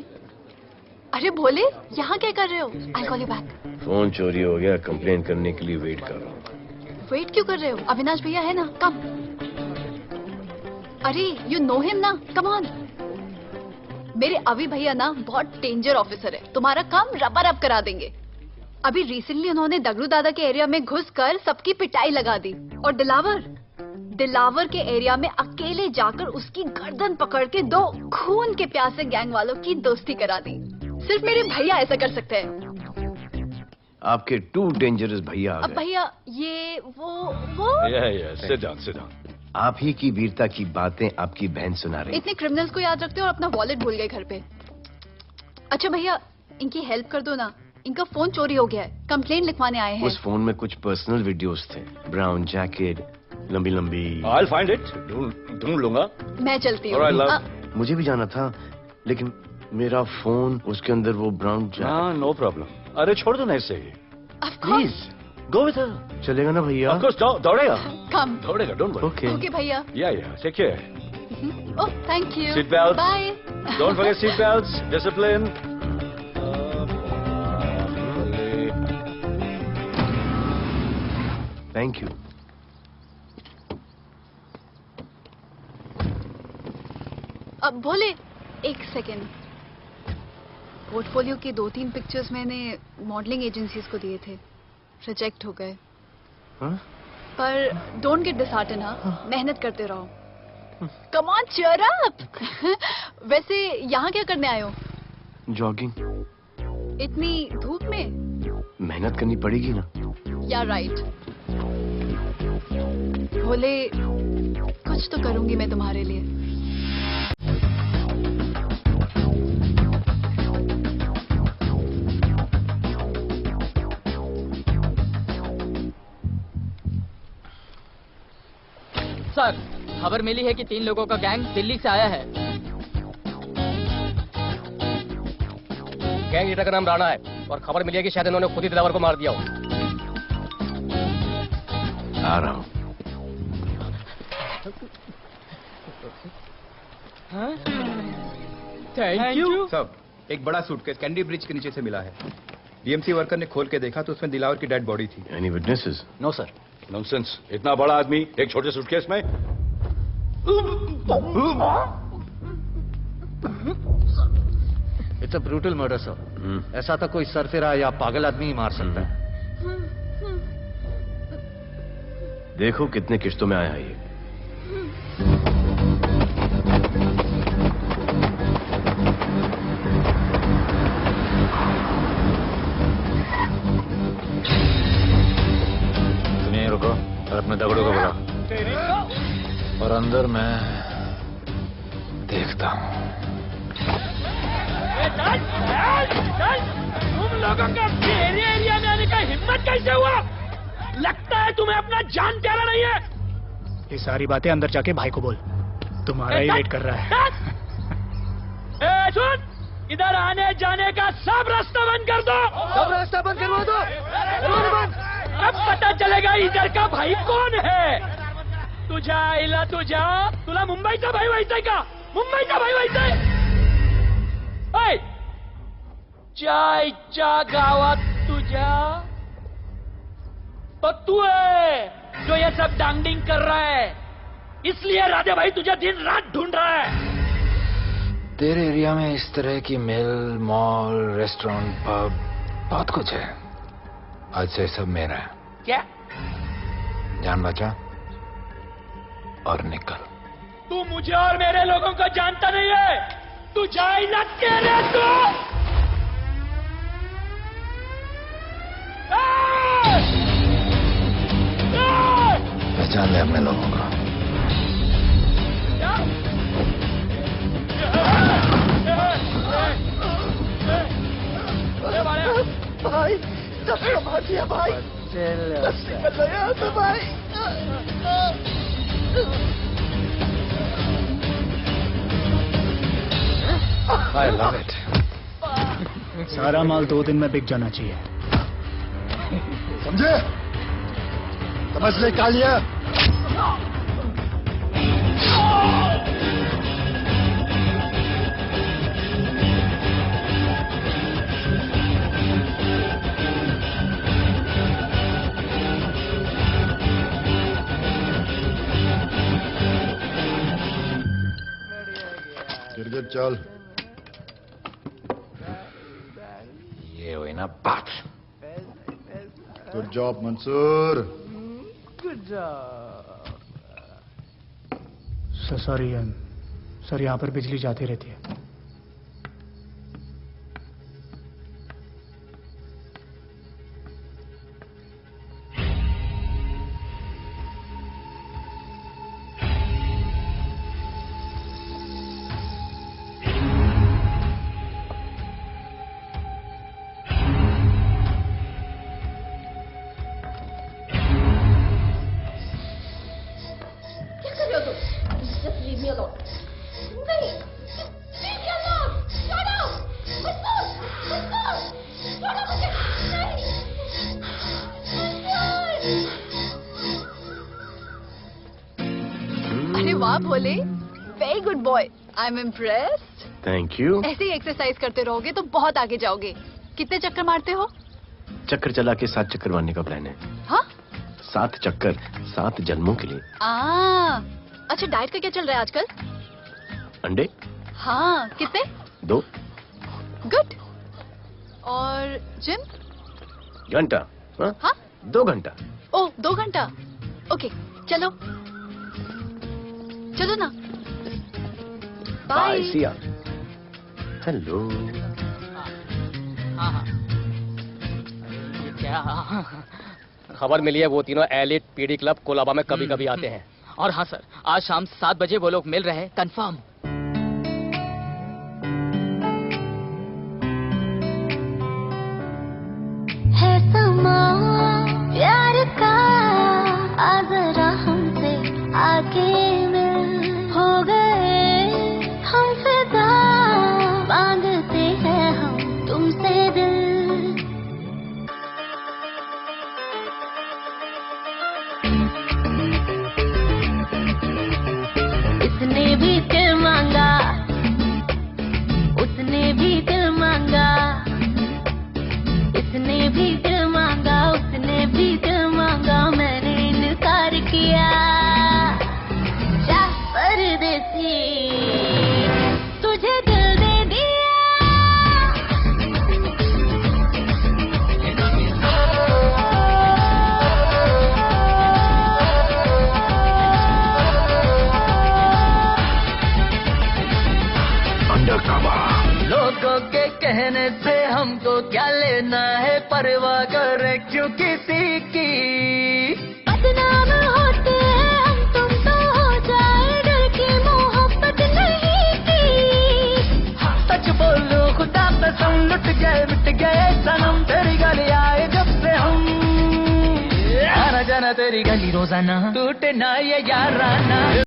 अरे भोले यहाँ क्या कर रहे हो? I'll call you back. Phone चोरी हो गया, कंप्लेन करने के लिए वेट कर रहा हूँ। वेट क्यों कर रहे हो? अविनाश भैया है ना, कम। अरे यू नो हिम ना, कम ऑन। मेरे अभी भैया ना बहुत डेंजर ऑफिसर है, तुम्हारा काम रबर अप करा देंगे। अभी रिसेंटली उन्होंने दगड़ू दादा के एरिया में घुसकर सबकी पिटाई लगा दी, और दिलावर के एरिया में अकेले जाकर उसकी गर्दन पकड़ के 2 खून के प्यासे गैंग वालों की दोस्ती करा दी। सिर्फ मेरे भैया ऐसा कर सकते हैं। आपके 2 डेंजरस भैया आ अब गए। भैया ये वो सिट डाउन। आप ही की वीरता की बातें आपकी बहन सुना रही। इतने क्रिमिनल्स को याद रखते हो और अपना वॉलेट भूल गए घर पे। अच्छा भैया, इनकी हेल्प कर दो ना, इनका फोन चोरी हो गया है, कंप्लेंट लिखवाने आए हैं। उस फोन में कुछ पर्सनल वीडियोस थे, ब्राउन जैकेट, लंबी लंबी। I'll find it, ढूंढ लूंगा। मैं चलती All right, हूँ। love. मुझे भी जाना था, लेकिन मेरा फोन, उसके अंदर वो ब्राउन जैकेट। हाँ, नो प्रॉब्लम। अरे छोड़ दो ना इसे। Please go with her. चलेगा ना भैया? Of course, दौड़ेगा। कम। दौड़ेगा, डोंट वरी। ओके ओके भैया। Yeah, take care. Oh thank you. Seat belts. Bye. Don't forget seat belts, discipline. Thank you. अब बोले, एक सेकेंड। पोर्टफोलियो के 2-3 पिक्चर्स मैंने मॉडलिंग एजेंसीज को दिए थे, रिजेक्ट हो गए। पर डोंट गेट डिसहार्टन, हाँ, मेहनत करते रहो। Come on, cheer up. वैसे यहाँ क्या करने आए हो? जॉगिंग। इतनी धूप में? मेहनत करनी पड़ेगी ना। या राइट। भोले, कुछ तो करूंगी मैं तुम्हारे लिए। सर, खबर मिली है कि 3 लोगों का गैंग दिल्ली से आया है। गैंग लीडर का नाम राणा है, और खबर मिली है कि शायद इन्होंने खुद ही दिलावर को मार दिया हो। आ रहा हूँ। Thank you. सर, एक बड़ा सूटकेस कैंडी ब्रिज के नीचे से मिला है। डीएमसी वर्कर ने खोल के देखा तो उसमें दिलावर की डेड बॉडी थी। Any witnesses? No sir. Nonsense, इतना बड़ा आदमी एक छोटे सूटकेस में? It's a brutal murder sir. ऐसा तो कोई सरफिरा या पागल आदमी ही मार सकता है। देखो कितने किश्तों में आया है ये। सुनिए, रुको और अपने दगड़ों को बुलाओ, और अंदर मैं देखता हूँ। तुम लोगों का मेरे एरिया में आने का हिम्मत कैसे हुआ? लगता है तुम्हें अपना जान प्यारा नहीं है। ये सारी बातें अंदर जाके भाई को बोल, तुम्हारा ही वेट कर रहा है। सुन, इधर आने जाने का सब रास्ता बंद कर दो। सब रास्ता बंद करवा दो। चलेगा इधर का भाई कौन है। तुझ्या आईला तुझ्या, तुला मुंबईचा भाई व्हायचंय का? मुंबईचा भाई व्हायचंय? ऐ, चायच्या गावात तुझ्या तो तू है जो ये सब डांगडिंग कर रहा है, इसलिए राधे भाई तुझे दिन रात ढूंढ रहा है। तेरे एरिया में इस तरह की मिल, मॉल, रेस्टोरेंट, पब बहुत कुछ है। आज से सब मेरा है। क्या? जान बचा और निकल। तू मुझे और मेरे लोगों को जानता नहीं है। तू जाए ना तेरे तो। पहचान ले अपने लोगों को। भाई सब संभाल दिया भाई। निकल गया तो भाई। I love it. सारा माल 2 दिन में बिक जाना चाहिए। समझे? समझ ले कालिया। गिरगिट चल। ये हुई ना बात। Good job Mansoor. Good job. Sorry sir, यहाँ पर बिजली जाती रहती है। अरे वाह Bhole, very good boy, I am impressed. Thank you. ऐसे ही एक्सरसाइज करते रहोगे तो बहुत आगे जाओगे। कितने चक्कर मारते हो? चक्कर चला के 7 चक्कर मारने का प्लान है। हाँ? 7 चक्कर 7 जन्मों के लिए। अच्छा, डाइट का क्या चल रहा है आजकल? अंडे? हाँ, कितने? 2 गुड। और जिम? घंटा। हाँ? 2 घंटा। ओह, 2 घंटा। ओके, चलो चलो ना। बाय, सी या। हेलो। क्या खबर मिली है? वो तीनों एलिट पीडी क्लब कोलाबा में कभी कभी आते हैं। और हाँ सर, आज शाम 7 बजे वो लोग मिल रहे हैं, कंफर्म। है समा प्यार का, आ जरा हमसे आके मिल। हो गए हम फिदा, बांधते हैं हम तुमसे दिल। इसने भी दिल मांगा, उसने भी दिल मांगा। इसने भी दिल मांगा, उसने भी दिल मांगा। मैंने इनकार किया। जा परदेसी, तुझे दिल दे लोगों के कहने से हमको क्या लेना है, परवाह करे क्यों किसी की। बदनाम होते हैं हम, तुम तो हो जाए डर की मोहब्बत नहीं की। सच बोलो खुदा कसम, लुट गए मिट गए सनम, तेरी गली आए जब से हम। आना जाना तेरी गली रोजाना, टूटे ना ये याराना।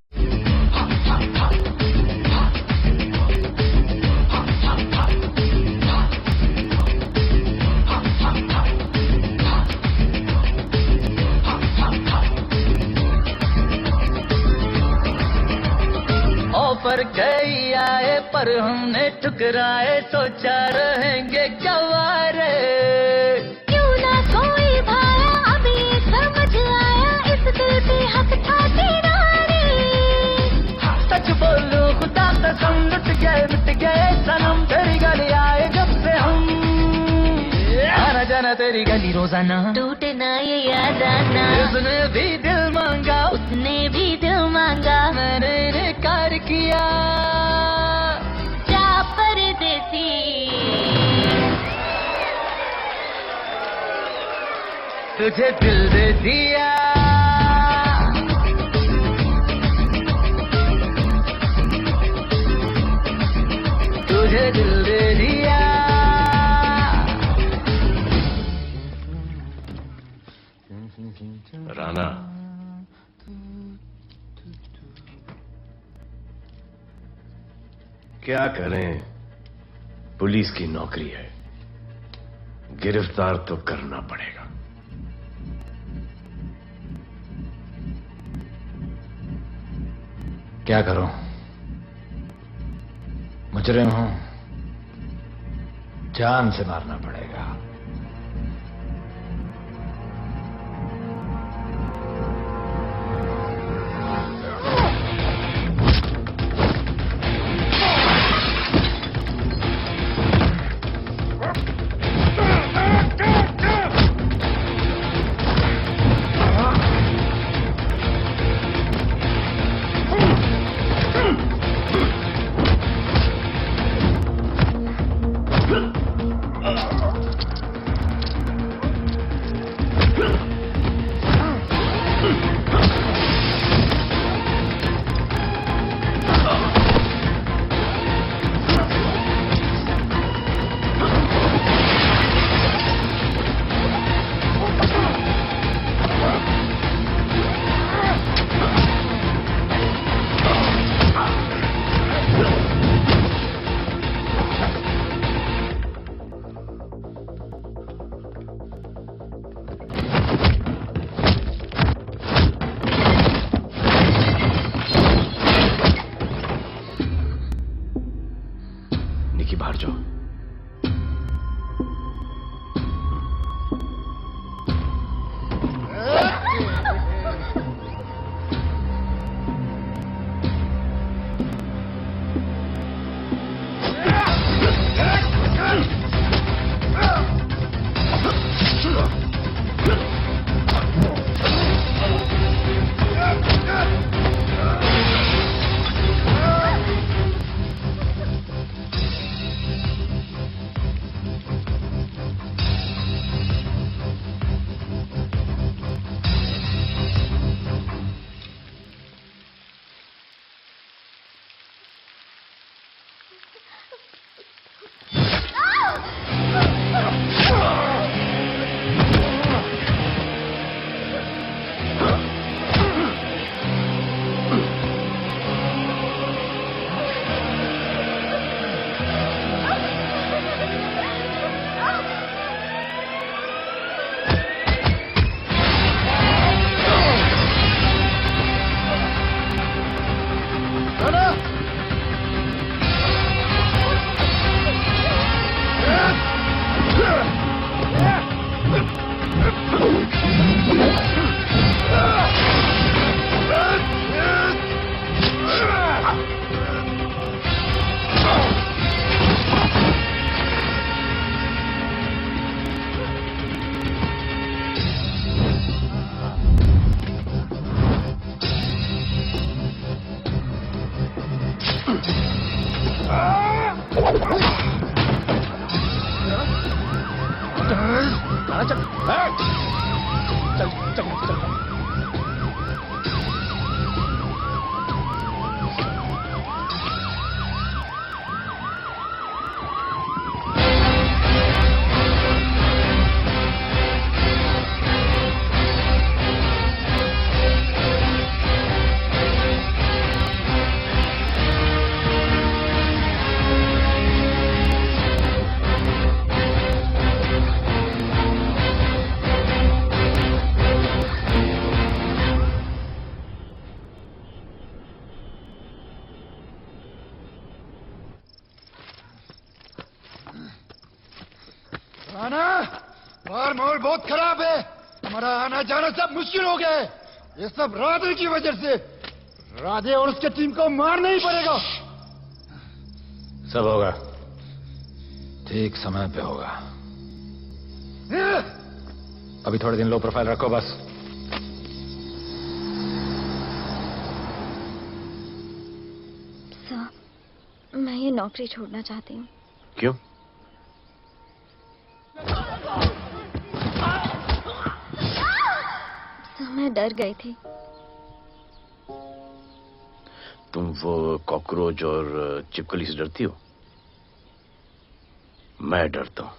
पर हमने ठुकराए, सोचा रहेंगे क्या वारे। क्यों ना कोई भाया, अब ये समझ आया, इस दिल पे हक था तेरा रे। सच बोलूं खुदा कसम, लुट गए सनम, तेरी गली आए जब से हम। आना जाना तेरी गली रोजाना, टूटे ना ये याद आना। उसने भी दिल मांगा, उसने भी दिल मांगा, मैंने इनकार किया। जा परदेसी, तुझे दिल दे दिया। तुझे दिल दे दिया। राना, क्या करें, पुलिस की नौकरी है, गिरफ्तार तो करना पड़ेगा। क्या करूं? मुजरिम हूं, जान से मारना पड़ेगा। निकी बाहर जाओ। बाहर माहौल बहुत खराब है। हमारा आना जाना सब मुश्किल हो गया है। ये सब राधे की वजह से। राधे और उसके टीम को मारना ही पड़ेगा। सब होगा, ठीक समय पे होगा। अभी थोड़े दिन लो प्रोफाइल रखो बस। सर, मैं ये नौकरी छोड़ना चाहती हूँ। क्यों? सर, मैं डर गई थी। तुम वो कॉकरोच और चिपकली से डरती हो? मैं डरता हूं।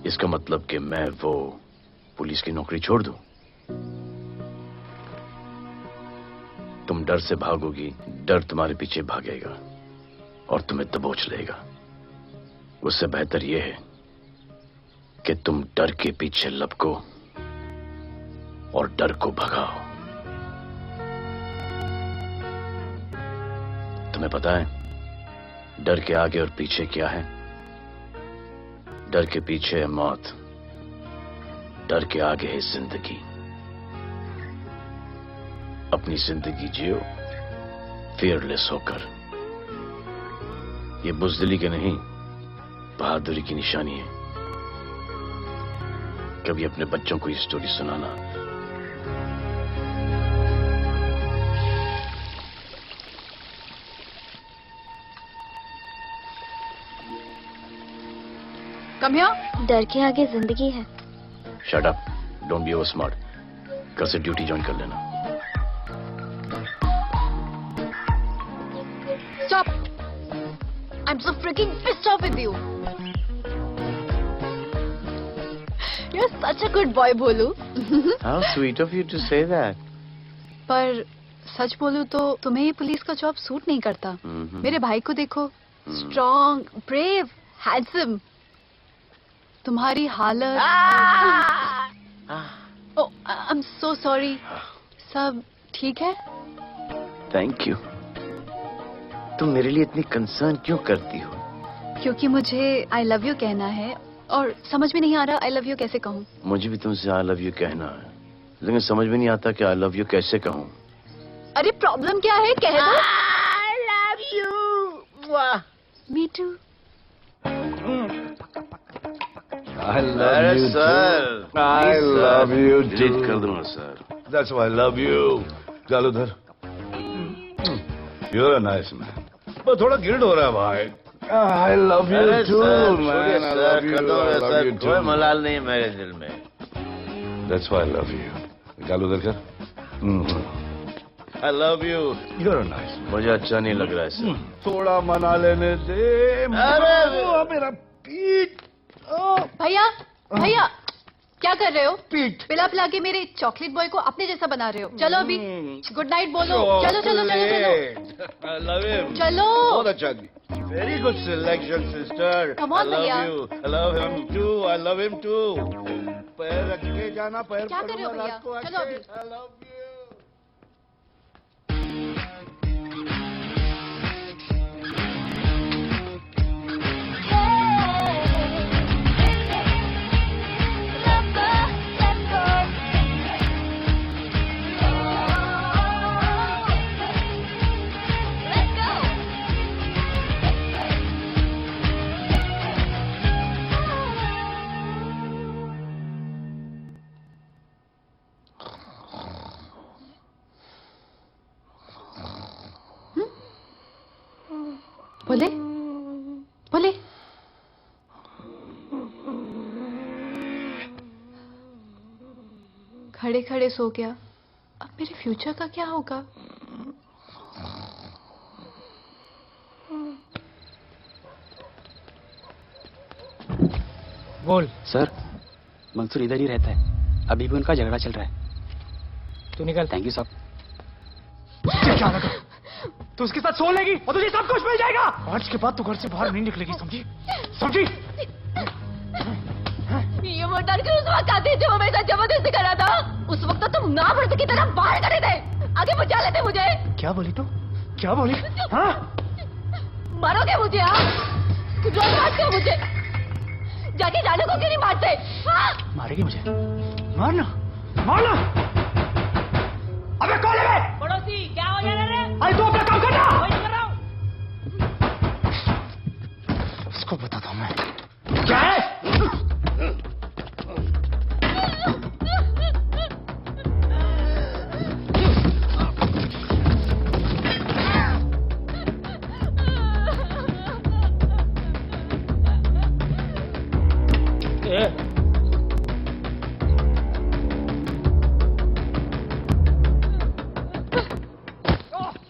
इसका मतलब कि मैं वो पुलिस की नौकरी छोड़ दूं? तुम डर से भागोगी, डर तुम्हारे पीछे भागेगा और तुम्हें दबोच लेगा। उससे बेहतर यह है कि तुम डर के पीछे लपको और डर को भगाओ। तुम्हें पता है डर के आगे और पीछे क्या है? डर के पीछे है मौत, डर के आगे है जिंदगी। अपनी जिंदगी जियो फियरलेस होकर। ये बुज़दिली के नहीं, बहादुरी की निशानी है। कभी अपने बच्चों को ये स्टोरी सुनाना। Come here. डर के आगे जिंदगी है। Shut up, don't be over smart. कल से ड्यूटी ज्वाइन कर लेना। Stop! I'm so freaking pissed off with you. You're such a good boy, बोलू। How sweet of you to say that. पर सच बोलूं तो तुम्हें ये पुलिस का जॉब सूट नहीं करता। मेरे भाई को देखो, स्ट्रॉन्ग, ब्रेव, हैंडसम। तुम्हारी हालत। ओह, आई एम सो सॉरी। सब ठीक है? Thank you. तुम मेरे लिए इतनी कंसर्न क्यों करती हो? क्योंकि मुझे आई लव यू कहना है और समझ में नहीं आ रहा आई लव यू कैसे कहूँ। मुझे भी तुमसे आई लव यू कहना है, लेकिन समझ में नहीं आता कि आई लव यू कैसे कहूँ। अरे प्रॉब्लम क्या है, कह दो। I love you. Me too. I love you sir. too. I love you too. Delete कर दूंगा sir. That's why I love you. चल उधर। You're a nice man. but थोड़ा गिल्ड हो रहा है भाई। I love you too, man. I love you. I love you too. कोई मलाल नहीं है मेरे दिल में। That's why I love you. चल उधर कर। I love you. You're a nice man. मुझे अच्छा नहीं लग रहा है सर। थोड़ा मना लेने दे। अरे मेरा पीठ। भैया, भैया, क्या कर रहे हो? पीठ पिला पिला के मेरे चॉकलेट बॉय को अपने जैसा बना रहे हो। चलो अभी गुड नाइट बोलो। चलो चलो चलो चलो। I love him. चलो। बहुत अच्छा आदमी। Very good selection, sister. Come on, I love भैया। you. I love him too. I love him too. पैर रख के जाना, पैर क्या कर रहे हो भैया? चलो अभी। I love you. बोले बोले। खड़े खड़े सो गया। अब मेरे फ्यूचर का क्या होगा? बोल। सर, मंसूर इधर ही रहता है। अभी भी उनका झगड़ा चल रहा है। तू निकल। थैंक यू साहब। क्या लगा? तू उसके साथ सो लेगी और तुझे सब कुछ मिल जाएगा। आज के बाद तू घर से बाहर नहीं निकलेगी, समझी? समझी? ये वो डर के उस वक्त आते जब मेरे साथ जबरदस्ती करा था। उस वक्त तो तुम ना भरते की तरह बाहर करे थे। आगे बचा लेते मुझे। क्या बोली तू? क्या बोली? हाँ? मारोगे मुझे? हाँ? कुछ और बात कर मुझे। जाके राना को क्यों नहीं मारते? हाँ? मारेगी मुझे? मारना, मारना। अबे कौन है? पड़ोसी क्या हो जा रहा है? अरे तू अपना काम करना। वही कर रहा हूँ। इसको बताता हूँ मैं। क्या है?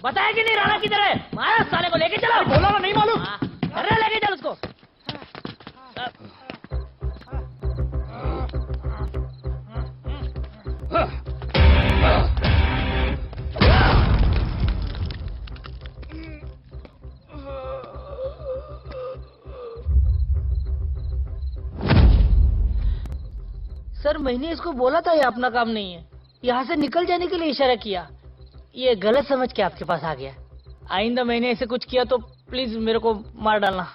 बताया कि नहीं राणा किधर है? मारा साले को लेके चलो। बोला ना नहीं मालूम। अरे लेके चल उसको। सर मैंने इसको बोला था ये अपना काम नहीं है, यहाँ से निकल जाने के लिए इशारा किया, ये गलत समझ के आपके पास आ गया। आइंदा मैंने ऐसे कुछ किया तो प्लीज मेरे को मार डालना।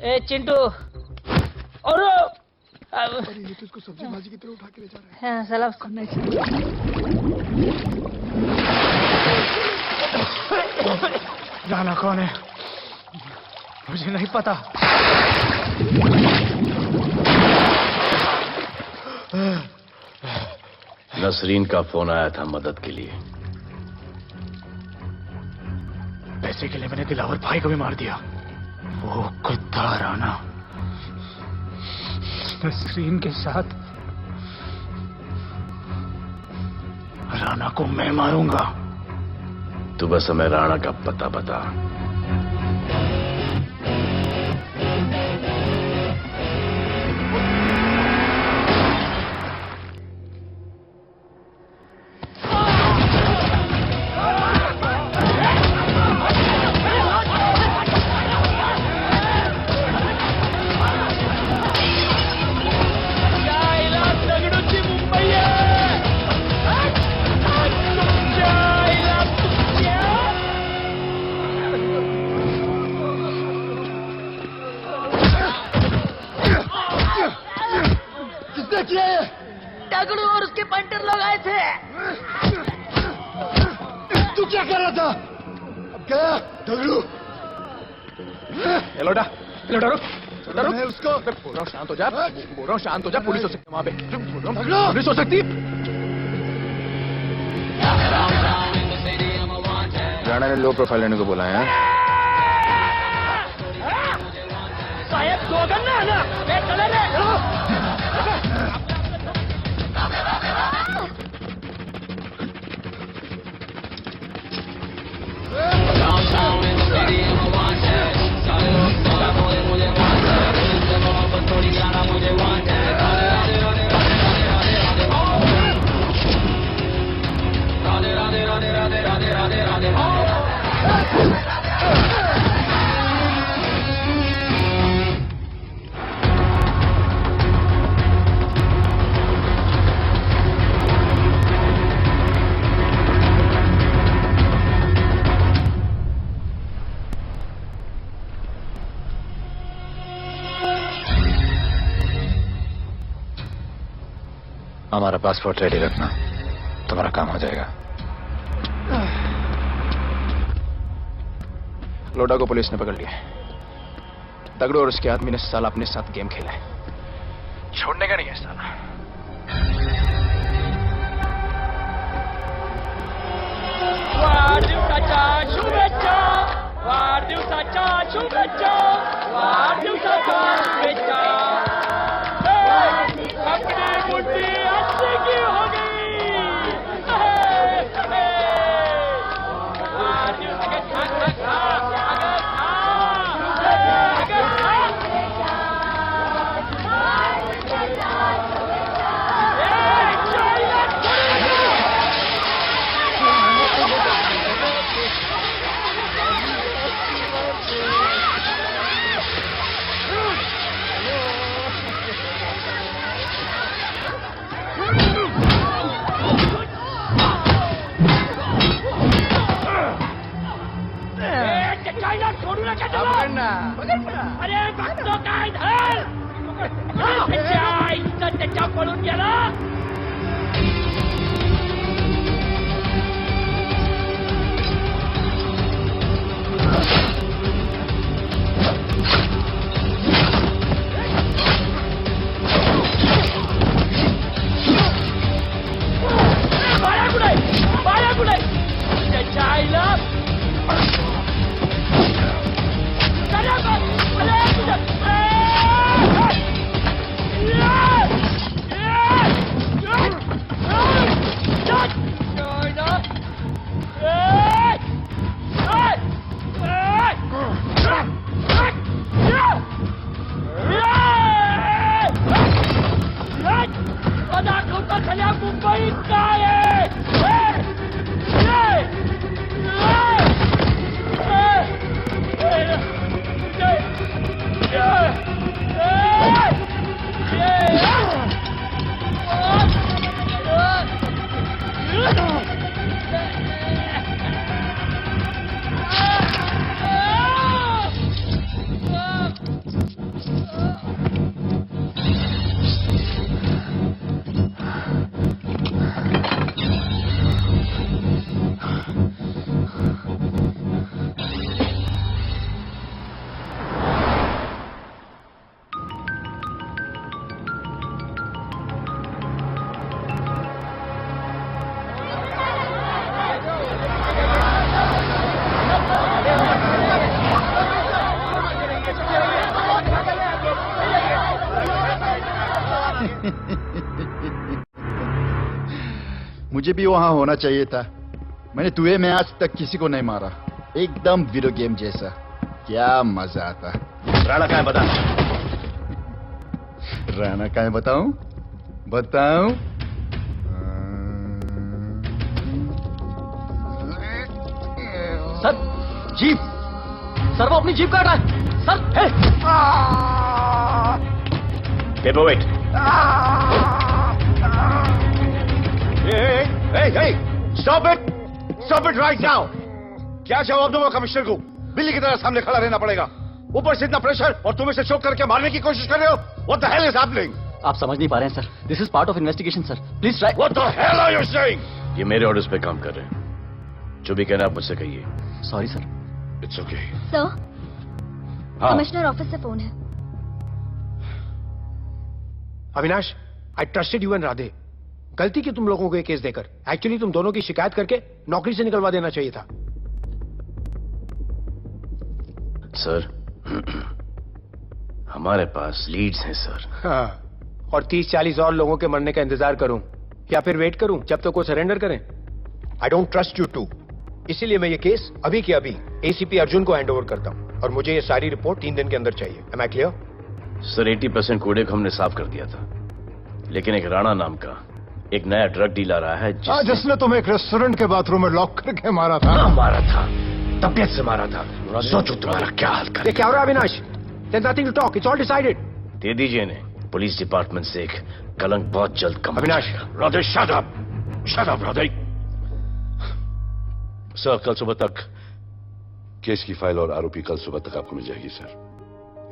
ए चिंटू और ये तो इसको सब्जी भाजी की तरह उठा के ले जा रहा है। हाँ, सलाम करना राना कौन है मुझे नहीं पता। नसरीन का फोन आया था मदद के लिए। पैसे के लिए मैंने दिलावर भाई को भी मार दिया। वो कुत्ता राना नसरीन के साथ राना को मैं मारूंगा। तू बस हमें राणा का पता बता। दगड़ू और उसके पंटर लोग आए थे। तू क्या कर रहा था? अब गया दगड़ू। लोटा लोटा रुक मैं उसको बोल रहा हूँ शांत हो जा, बोल रहा हूँ शांत हो जा। पुलिस हो सकती है वहाँ पे, दगड़ू पुलिस हो सकती है। राणा ने लो प्रोफाइल लेने को बोला है। शायद दो गन्ना है ना, मैं चले रे। हमारा पासपोर्ट रेडी रखना, तुम्हारा काम हो जाएगा। लोटा को पुलिस ने पकड़ लिया। दगड़ू और उसके आदमी ने साला अपने साथ गेम खेला है, छोड़ने का नहीं है साला। वाढदिवसाच्या शुभेच्छा, वाढदिवसाच्या शुभेच्छा, वाढदिवसाच्या शुभेच्छा। अपनी बुद्धि अच्छी की हो गई। चलो छोड़ू ना क्या चलो अरे भक्तों का इधर चचा पळून गेला बाळा कुठे त्याच्या आईला दाखवता मुंबईत काय मुझे भी वहां होना चाहिए था। मैंने तुए में आज तक किसी को नहीं मारा। एकदम वीडियो गेम जैसा। क्या मजा आता। राणा कहाँ है बता। राणा कहाँ है बताऊं? बताऊं? सर जीप सर वो अपनी जीप काट रहा है sir. Paperweight. Hey, stop it right now! क्या जवाब दूंगा कमिश्नर को? बिल्ली की तरह सामने खड़ा रहना पड़ेगा। ऊपर से इतना प्रेशर और तुम इसे चोक करके मारने की कोशिश कर रहे हो। What the hell is happening? आप समझ नहीं पा रहे हैं sir. This is part of investigation sir. Please try. What the hell are you saying? ये मेरे ऑर्डर्स पे काम कर रहे हैं। जो भी कहना आप मुझसे कहिए। Sorry sir. It's okay. Sir हाँ। कमिश्नर ऑफिस से फोन है। अविनाश, आई ट्रस्टेड यू एंड राधे। गलती की तुम लोगों को ये केस देकर। एक्चुअली तुम दोनों की शिकायत करके नौकरी से निकलवा देना चाहिए था। सर हमारे पास लीड्स हैं सर। हाँ, और 30-40 और लोगों के मरने का इंतजार करूं या फिर वेट करूं जब तक वो सरेंडर करें? I don't trust you too. इसीलिए मैं ये केस अभी के अभी एसीपी अर्जुन को हैंड ओवर करता हूं और मुझे ये सारी रिपोर्ट 3 दिन के अंदर चाहिए। M I clear? सर 80% कूड़े को हमने साफ कर दिया था, लेकिन एक राणा नाम का एक नया ड्रग डीलर आया है जिसने तुम्हें एक रेस्टोरेंट के बाथरूम में लॉक करके मारा था। मारा था, तबीयत से मारा था। सोचो तुम्हारा क्या हाल कर। ये क्या हो रहा है Avinash? There's nothing to talk. It's all decided. दे दीजिए इन्हें। पुलिस डिपार्टमेंट से एक कलंक बहुत जल्द कम। Avinash, Radhe shut up Radhe. Sir कल सुबह तक केस की फाइल और आरोपी कल सुबह तक आपको मिल जाएगी सर।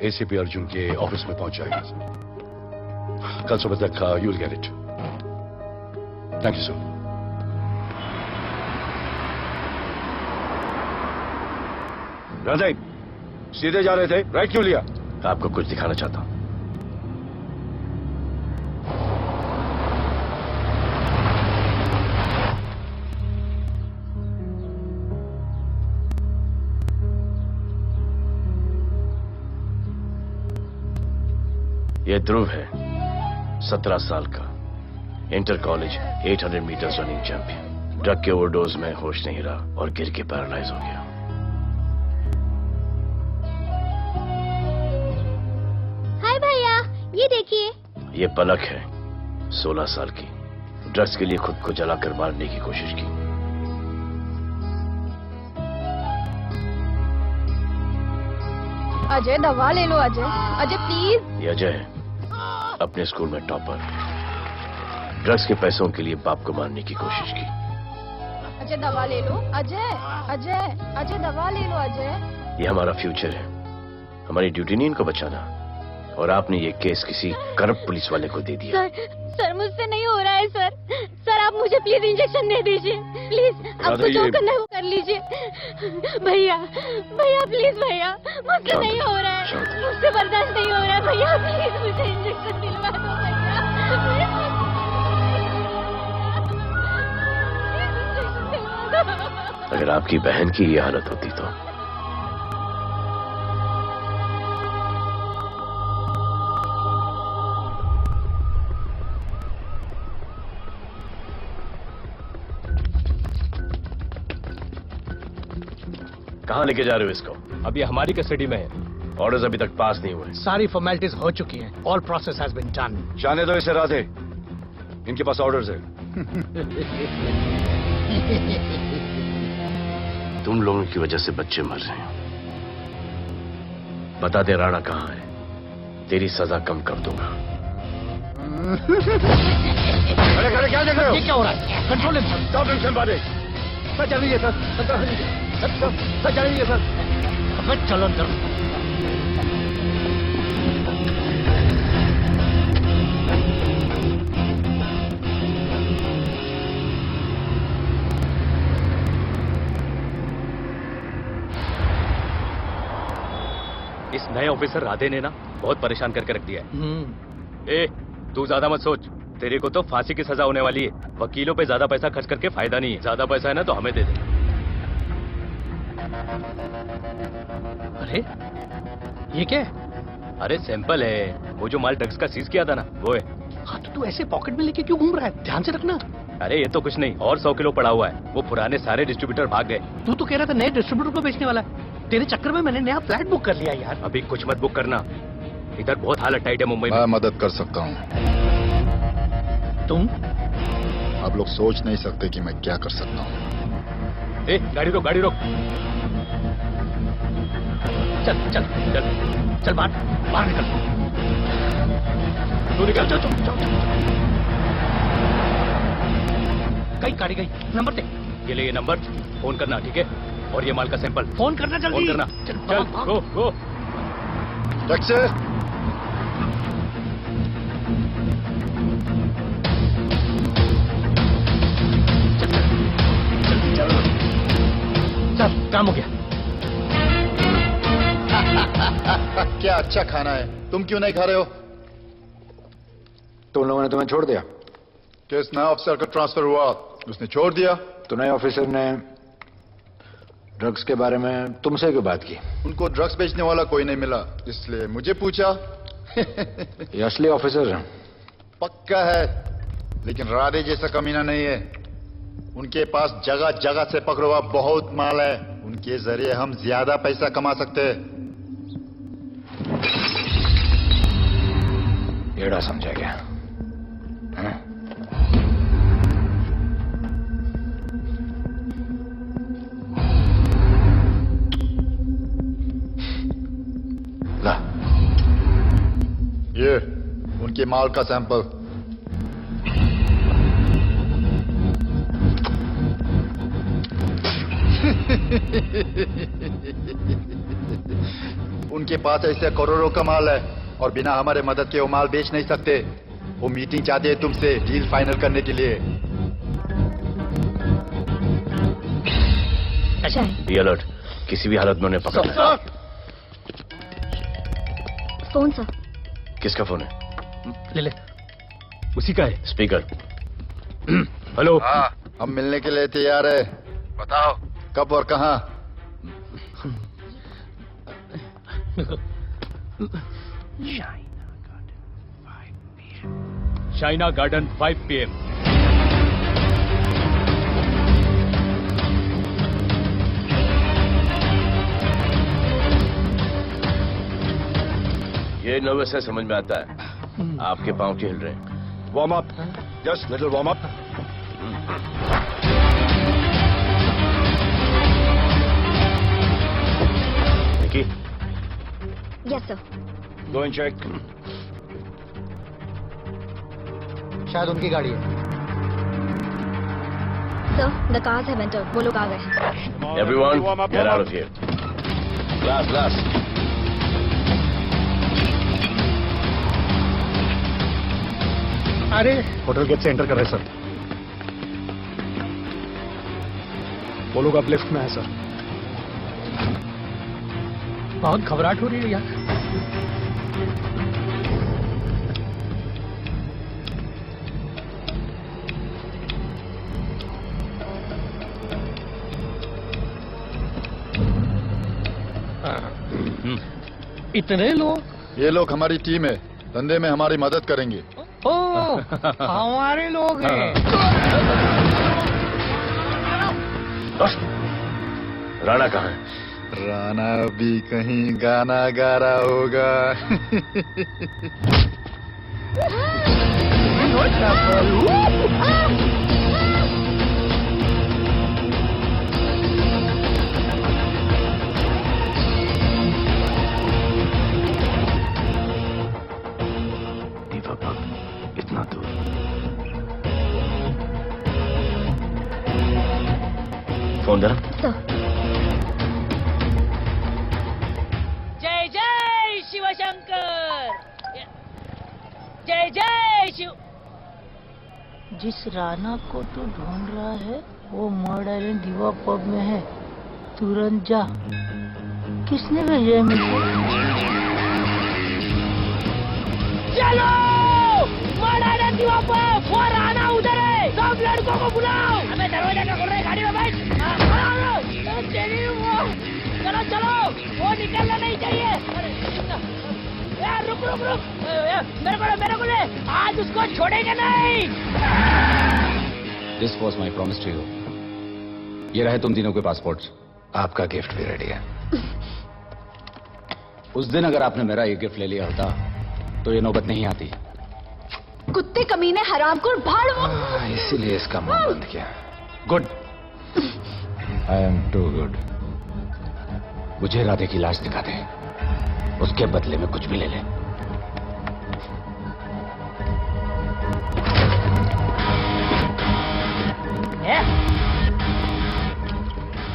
एसीपी अर्जुन के ऑफिस में पहुंच जाएगी सर। कल सुबह तक you will get it. Thank you sir. Radhe सीधे जा रहे थे, राइट क्यों लिया? आपको कुछ दिखाना चाहता हूं। ये ध्रुव है, 17 साल का, inter college 800 metres running champion. Drug के ओवरडोज में होश नहीं रहा और गिर के पैरालाइज हो गया। हाय भैया, ये देखिए। ये पलक है, 16 साल की। ड्रग्स के लिए खुद को जलाकर मारने की कोशिश की। अजय दवा ले लो। अजय प्लीज। ये अजय है, अपने स्कूल में टॉपर। ड्रग्स के पैसों के लिए बाप को मारने की कोशिश की। अजय दवा ले लो। अजय दवा ले लो। अजय ये हमारा फ्यूचर है, हमारी ड्यूटी नहीं इनको बचाना। और आपने ये केस किसी करप्ट पुलिस वाले को दे दिया। सर मुझसे नहीं हो रहा है सर। सर आप मुझे प्लीज इंजेक्शन दे दीजिए प्लीज। आपको जो करना है वो कर लीजिए। भैया भैया प्लीज भैया, मुझसे नहीं हो रहा है, मुझसे बर्दाश्त नहीं हो रहा है भैया, प्लीज मुझे इंजेक्शन दिलवा दो भैया। अगर आपकी बहन की ये हालत होती तो कहां लेके जा रहे हो इसको? अभी हमारी कस्टडी में है। ऑर्डर्स अभी तक पास नहीं हुए। सारी फॉर्मेलिटीज हो चुकी हैं। All process has been done. जाने दो इसे राधे, इनके पास ऑर्डर्स है। तुम लोगों की वजह से बच्चे मर रहे हैं। बता दे राणा कहां है, तेरी सजा कम कर दूंगा। अरे अरे क्या देख रहे हो? ये क्या हो रहा है? Control himself. Stop him somebody. Sir चल रही है सर। सर चल रही है सर। अबे चलो अंदर। इस नए ऑफिसर राधे ने ना बहुत परेशान करके रख दिया है। ए, तू ज्यादा मत सोच, तेरे को तो फांसी की सजा होने वाली है। वकीलों पे ज्यादा पैसा खर्च करके फायदा नहीं है। ज्यादा पैसा है ना तो हमें दे दे। अरे ये क्या है? अरे सैंपल है, वो जो माल ड्रग्स का सीज किया था ना वो है। हाँ तो तू ऐसे पॉकेट में लेके क्यों घूम रहा है? ध्यान से रखना। अरे ये तो कुछ नहीं, और 100 किलो पड़ा हुआ है। वो पुराने सारे डिस्ट्रीब्यूटर भाग गए। तू तो कह रहा था नए डिस्ट्रीब्यूटर को बेचने वाला है। तेरे चक्कर में मैंने नया फ्लैट बुक कर लिया यार। अभी कुछ मत बुक करना, इधर बहुत हालत टाइट है मुंबई में। मैं मदद कर सकता हूँ। तुम? आप लोग सोच नहीं सकते कि मैं क्या कर सकता हूँ। ए, गाड़ी रोक, गाड़ी रोक। चल चल चल चल बाहर निकल। तू निकल। चल चल चल। कई गाड़ी गई, नंबर दे। ये ले, ये नंबर, फोन करना ठीक है? और ये माल का सैंपल फोन करना जल्दी। फोन करना। चल गो गो। टैक्सी। चल काम हो गया। क्या अच्छा खाना है, तुम क्यों नहीं खा रहे हो? तो उन लोगों ने तुम्हें छोड़ दिया? किस नए ऑफिसर का ट्रांसफर हुआ उसने छोड़ दिया? तो नए ऑफिसर ने ड्रग्स के बारे में तुमसे क्यों बात की? उनको ड्रग्स बेचने वाला कोई नहीं मिला, इसलिए मुझे पूछा। ये असली ऑफिसर है? पक्का है, लेकिन राधे जैसा कमीना नहीं है। उनके पास जगह जगह से पकड़ा हुआ बहुत माल है, उनके जरिए हम ज्यादा पैसा कमा सकते हैं। एड़ा समझा क्या? ला, ये उनके माल का सैंपल। उनके पास ऐसे करोड़ों का माल है और बिना हमारे मदद के वो माल बेच नहीं सकते। वो मीटिंग चाहते हैं तुमसे डील फाइनल करने के लिए। बी अलर्ट, किसी भी हालत में उन्हें पकड़ना। Phone sir. किसका फोन है? ले ले। उसी का है। स्पीकर। हेलो। हाँ, हम मिलने के लिए तैयार है। बताओ कब और कहाँ? China garden 5 PM। ये नर्वस है, समझ में आता है। आपके पांव क्यों हिल रहे हैं? Warm up, just little warm up. Nikki, yes sir. Go and check. शायद उनकी गाड़ी है। Sir the cars have entered. वो लोग आ गए। everyone, get out of here. Last last. अरे होटल गेट से एंटर कर रहे हैं सर। वो लोग अब लिफ्ट में है सर। बहुत घबराहट हो रही है यार। इतने लोग? ये लोग हमारी टीम है, धंधे में हमारी मदद करेंगे। ओ, हमारे लोग हैं। राणा कहाँ है? राणा भी कहीं गाना गा रहा होगा। इतना दूर। फोन जरा। जय जय शिवशंकर, जय जय शिव। जिस राणा को तू ढूंढ रहा है वो मर्ड आइलैंड दीवा पब में है, तुरंत जा। किसने भेजा है मुझे? चलो मर्ड आइलैंड दीवा पब, वो राणा उधर है, सब लड़कों को बुलाओ। हमें दरवाजा क्या खोल रहे, गाड़ी में बैठ। चलो चलो, वो निकलना नहीं चाहिए। यार रुक रुक रुक, मेरे को ले, आज उसको छोड़ेंगे नहीं। This was my promise to you. ये रहे तुम तीनों के पासपोर्ट्स। आपका गिफ्ट भी रेडी है। उस दिन अगर आपने मेरा ये गिफ्ट ले लिया होता तो ये नौबत नहीं आती। कुत्ते कमीने हरामखोर भाड़। इसीलिए इसका मुंह बंद किया। Good, I am too good. मुझे राधे की लाश दिखा दे, उसके बदले में कुछ भी ले ले।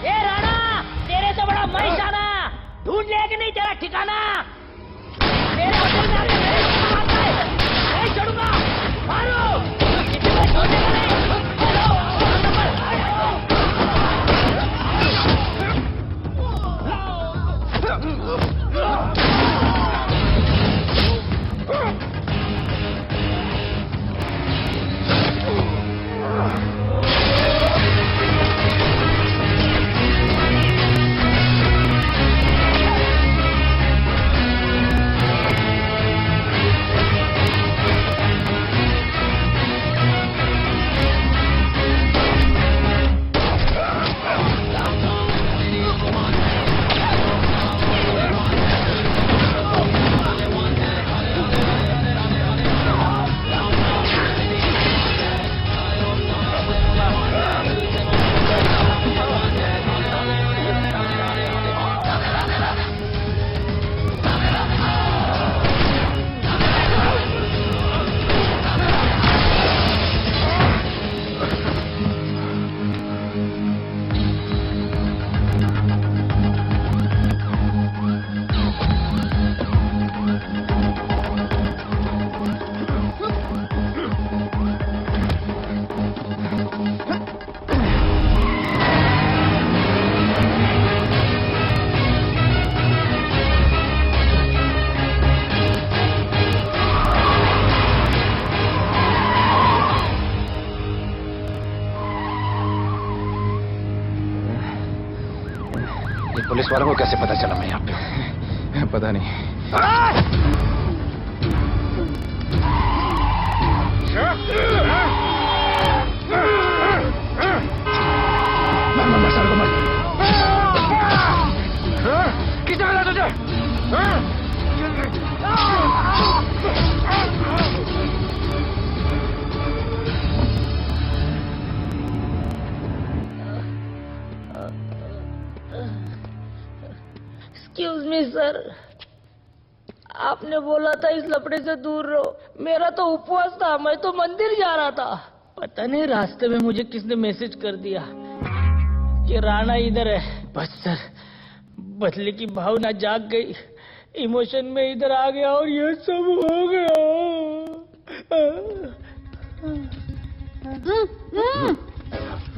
ए राणा, तेरे से बड़ा मैं शाना, ढूंढ लिया कि नहीं तेरा ठिकाना? मेरे होटल में आके मेरे को मारता है, नहीं छोड़ूंगा, मारो। किसी को छोड़ेगा नहीं। पुलिस वालों को कैसे पता चला मैं यहाँ पे? पता नहीं। किसे मिला तुझे? एक्सक्यूज मी सर, आपने बोला था इस लफड़े से दूर रहो। मेरा तो उपवास था, मैं तो मंदिर जा रहा था। पता नहीं रास्ते में मुझे किसने मैसेज कर दिया कि राणा इधर है। बस सर, बदले की भावना जाग गई, इमोशन में इधर आ गया और ये सब हो गया।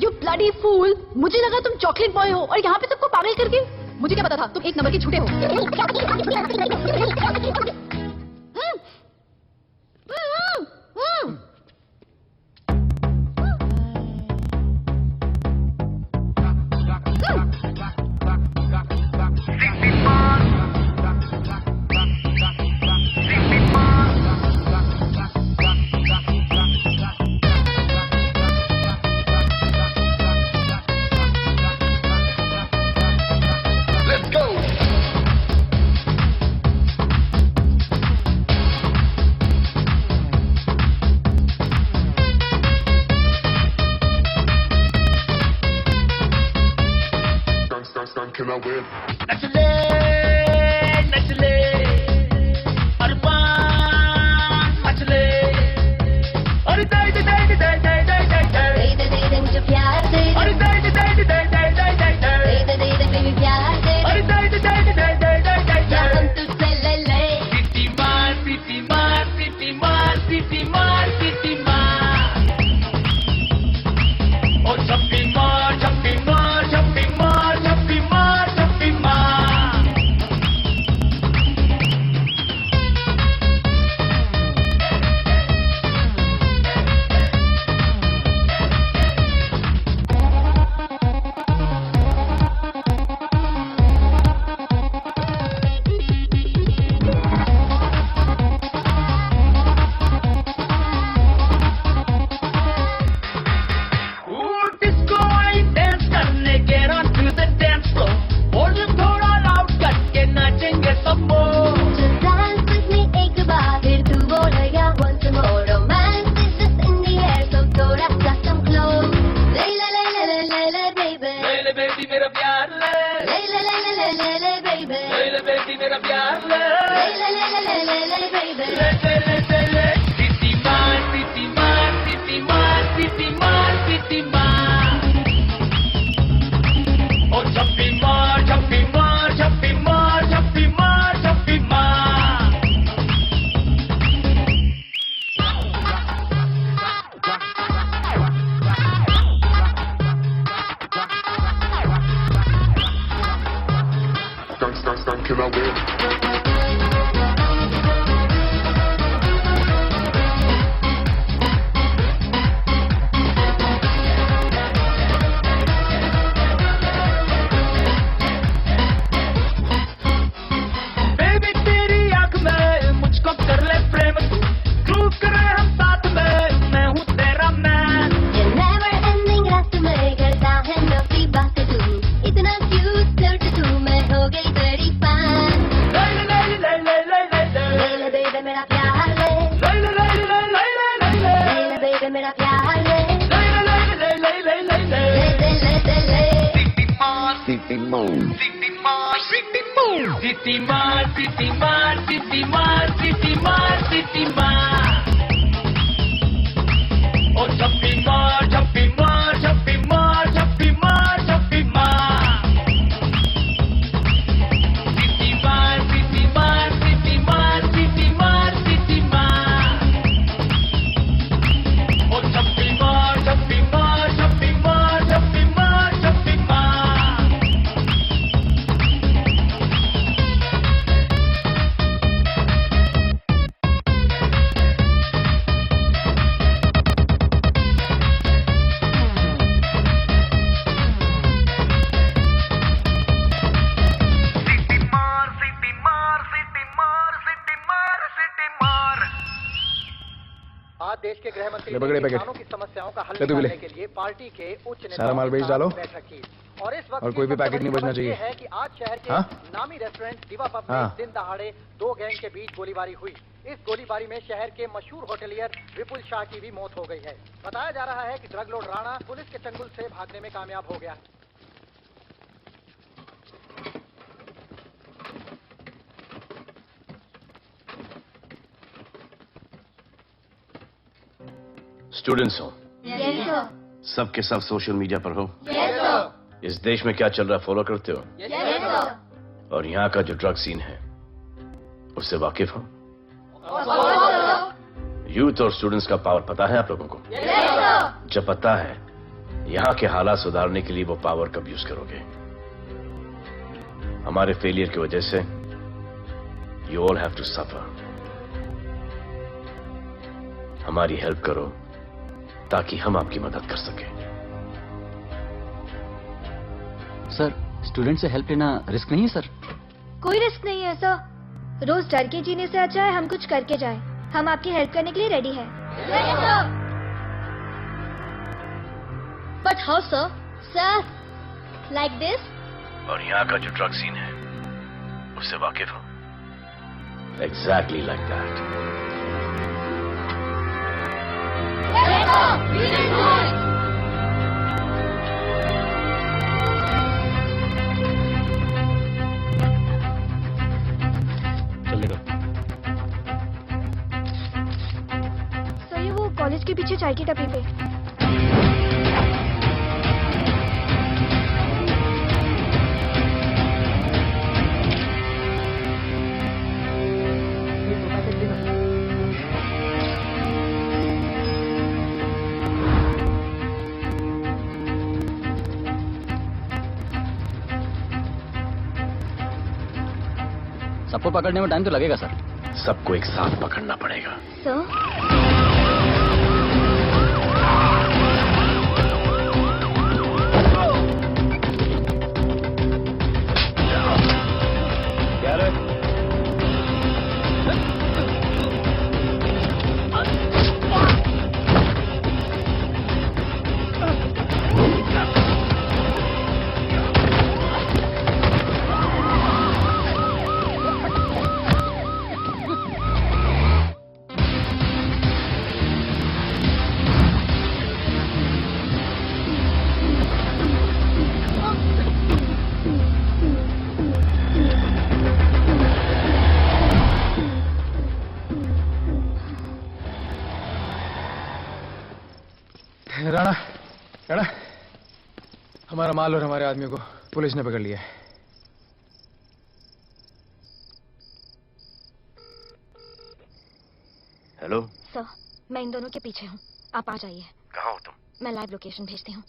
You bloody fool! मुझे लगा तुम चॉकलेट बॉय हो और यहाँ पे सबको पागल करके। मुझे क्या पता था तुम एक नंबर के झूठे हो। सारा माल बेच डालो और कोई भी पैकेट नहीं बचना चाहिए। है कि आज शहर के नामी रेस्टोरेंट दिवा पब में दिन दहाड़े दो गैंग के बीच गोलीबारी हुई। इस गोलीबारी में शहर के मशहूर होटलियर विपुल शाह की भी मौत हो गई है। बताया जा रहा है कि ड्रग लॉर्ड राणा पुलिस के चंगुल से भागने में कामयाब हो गया। स्टूडेंट्स हो? Yes, sir. सब के सब सोशल मीडिया पर हो? Yes, sir. इस देश में क्या चल रहा है फॉलो करते हो? Yes, sir. और यहाँ का जो ड्रग सीन है उससे वाकिफ हो? यूथ और स्टूडेंट्स का पावर पता है आप लोगों को? जब पता है, यहाँ के हालात सुधारने के लिए वो पावर कब यूज करोगे? हमारे फेलियर की वजह से you all have to suffer. हमारी हेल्प करो ताकि हम आपकी मदद कर सकें। सर, स्टूडेंट से हेल्प लेना रिस्क नहीं है सर? कोई रिस्क नहीं है सर। रोज डर के जीने से अच्छा है हम कुछ करके जाएं। हम आपकी हेल्प करने के लिए रेडी हैं। But how sir? Sir, like this? और यहाँ का जो ड्रग सीन है उससे वाकिफ हो? Exactly like that. सर, ये वो कॉलेज के पीछे चाय की टपरी पे। सबको पकड़ने में टाइम तो लगेगा सर। सबको एक साथ पकड़ना पड़ेगा। सर, राणा, राणा, हमारा माल और हमारे आदमी को पुलिस ने पकड़ लिया है। हेलो सर, मैं इन दोनों के पीछे हूँ। आप आ जाइए। कहाँ हो तुम? मैं लाइव लोकेशन भेजती हूँ।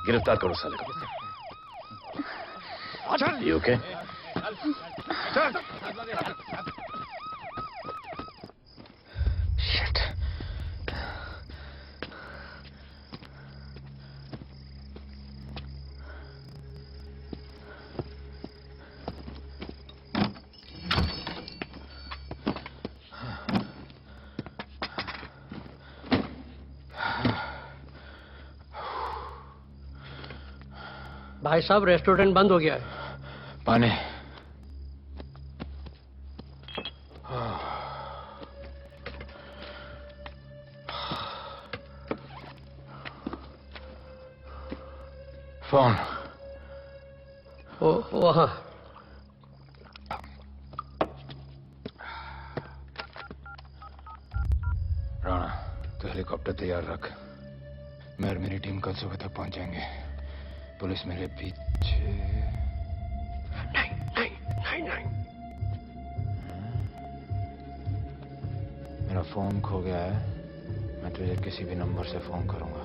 गिरफ्तार करो साले को। You okay? Shit. भाई साहब, रेस्टोरेंट बंद हो गया है। पानी। फोन वहाँ राणा, तो हेलीकॉप्टर तैयार रख। मैं और मेरी टीम कल सुबह तक पहुंच जाएंगे। पुलिस मेरे पीछे नहीं। मेरा फोन खो गया है। मैं तुझे किसी भी नंबर से फोन करूंगा।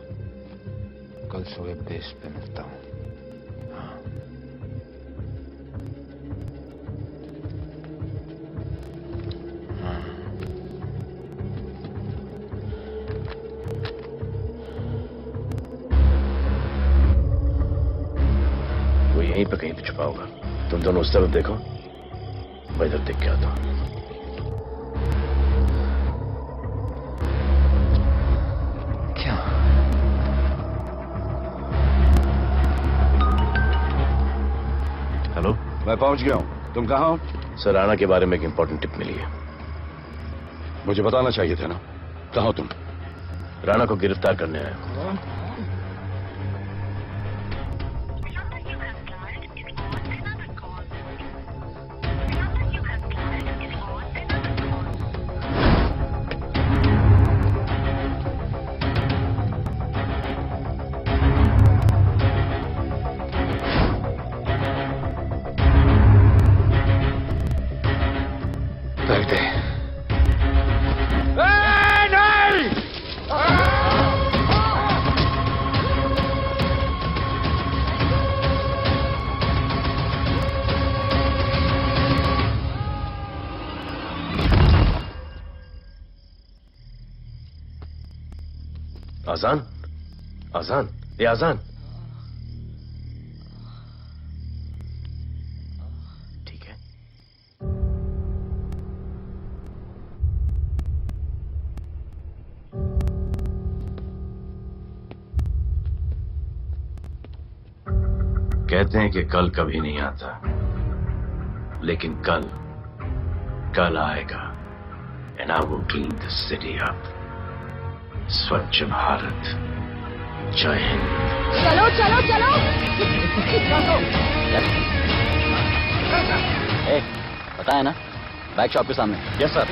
कल सुबह बेस पे मिलता हूँ। वो यहीं पे कहीं पे छुपा होगा। तुम दोनों उस तरफ देखो, मैं इधर देख के आता हूँ। क्या? हेलो, मैं पहुंच गया हूँ। तुम कहाँ हो? सर, राणा के बारे में एक इंपॉर्टेंट टिप मिली है। मुझे बताना चाहिए था ना। कहाँ हो तुम? राणा को गिरफ्तार करने आया हूँ। आजान, आजान, ये आजान। ठीक है। कहते हैं कि कल कभी नहीं आता, लेकिन कल आएगा। And I will clean the city up. स्वच्छ भारत। जय हिंद। चलो चलो चलो। पता है ना, बाइक शॉप के सामने। Yes sir.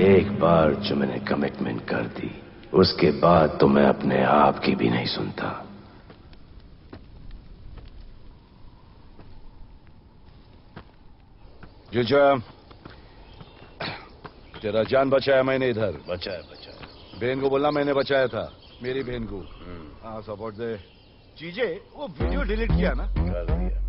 एक बार जो मैंने कमिटमेंट कर दी, उसके बाद तो मैं अपने आप की भी नहीं सुनता। जीजा, तेरा जान बचाया मैंने इधर। बचाया। बहन को बोलना मैंने बचाया था, मेरी बहन को। हाँ, सपोर्ट दे। चीजें वो वीडियो डिलीट किया ना? कर दिया।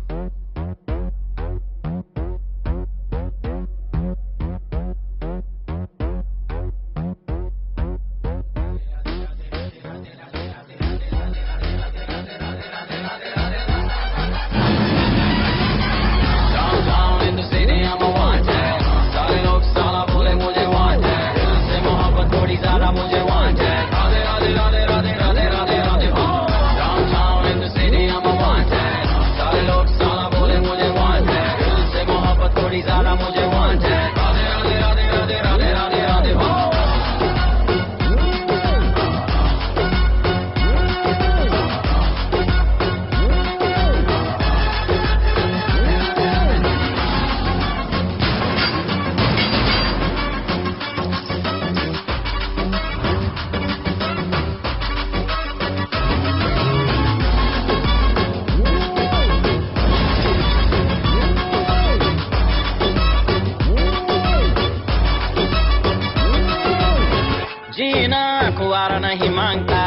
नहीं मांगता,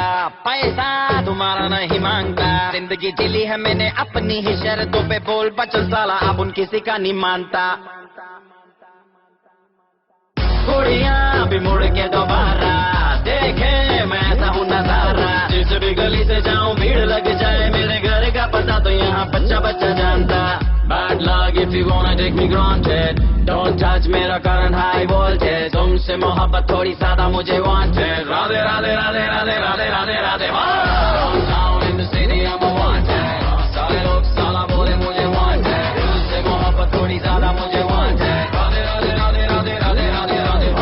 पैसा तुम्हारा नहीं मांगता, जिंदगी जिली है मैंने अपनी ही शर्तों पे, बोल बचल साला अब उन किसी का नहीं मानता। कुड़ियाँ भी मुड़ के दोबारा देखे मैं ऐसा हूँ नजारा, जिस भी गली से जाऊँ भीड़ लग जाए, मेरे घर का पता तो यहाँ बच्चा बच्चा जानता। Bad luck if you wanna take me granted, don't touch मेरा current high voltage, तुमसे मोहब्बत थोड़ी ज्यादा मुझे wanted, Radhe Radhe Radhe Radhe Radhe Radhe Radhe. Down in the city I'm a wanted, सारे लोग साला बोले मुझे wanted, तुमसे मोहब्बत थोड़ी ज्यादा मुझे wanted, राधे राधे राधे राधे राधे राधे राधे।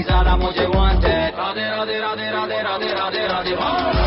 ज्यादा मुझे wanted, राधे राधे राधे राधे राधे राधे राधे।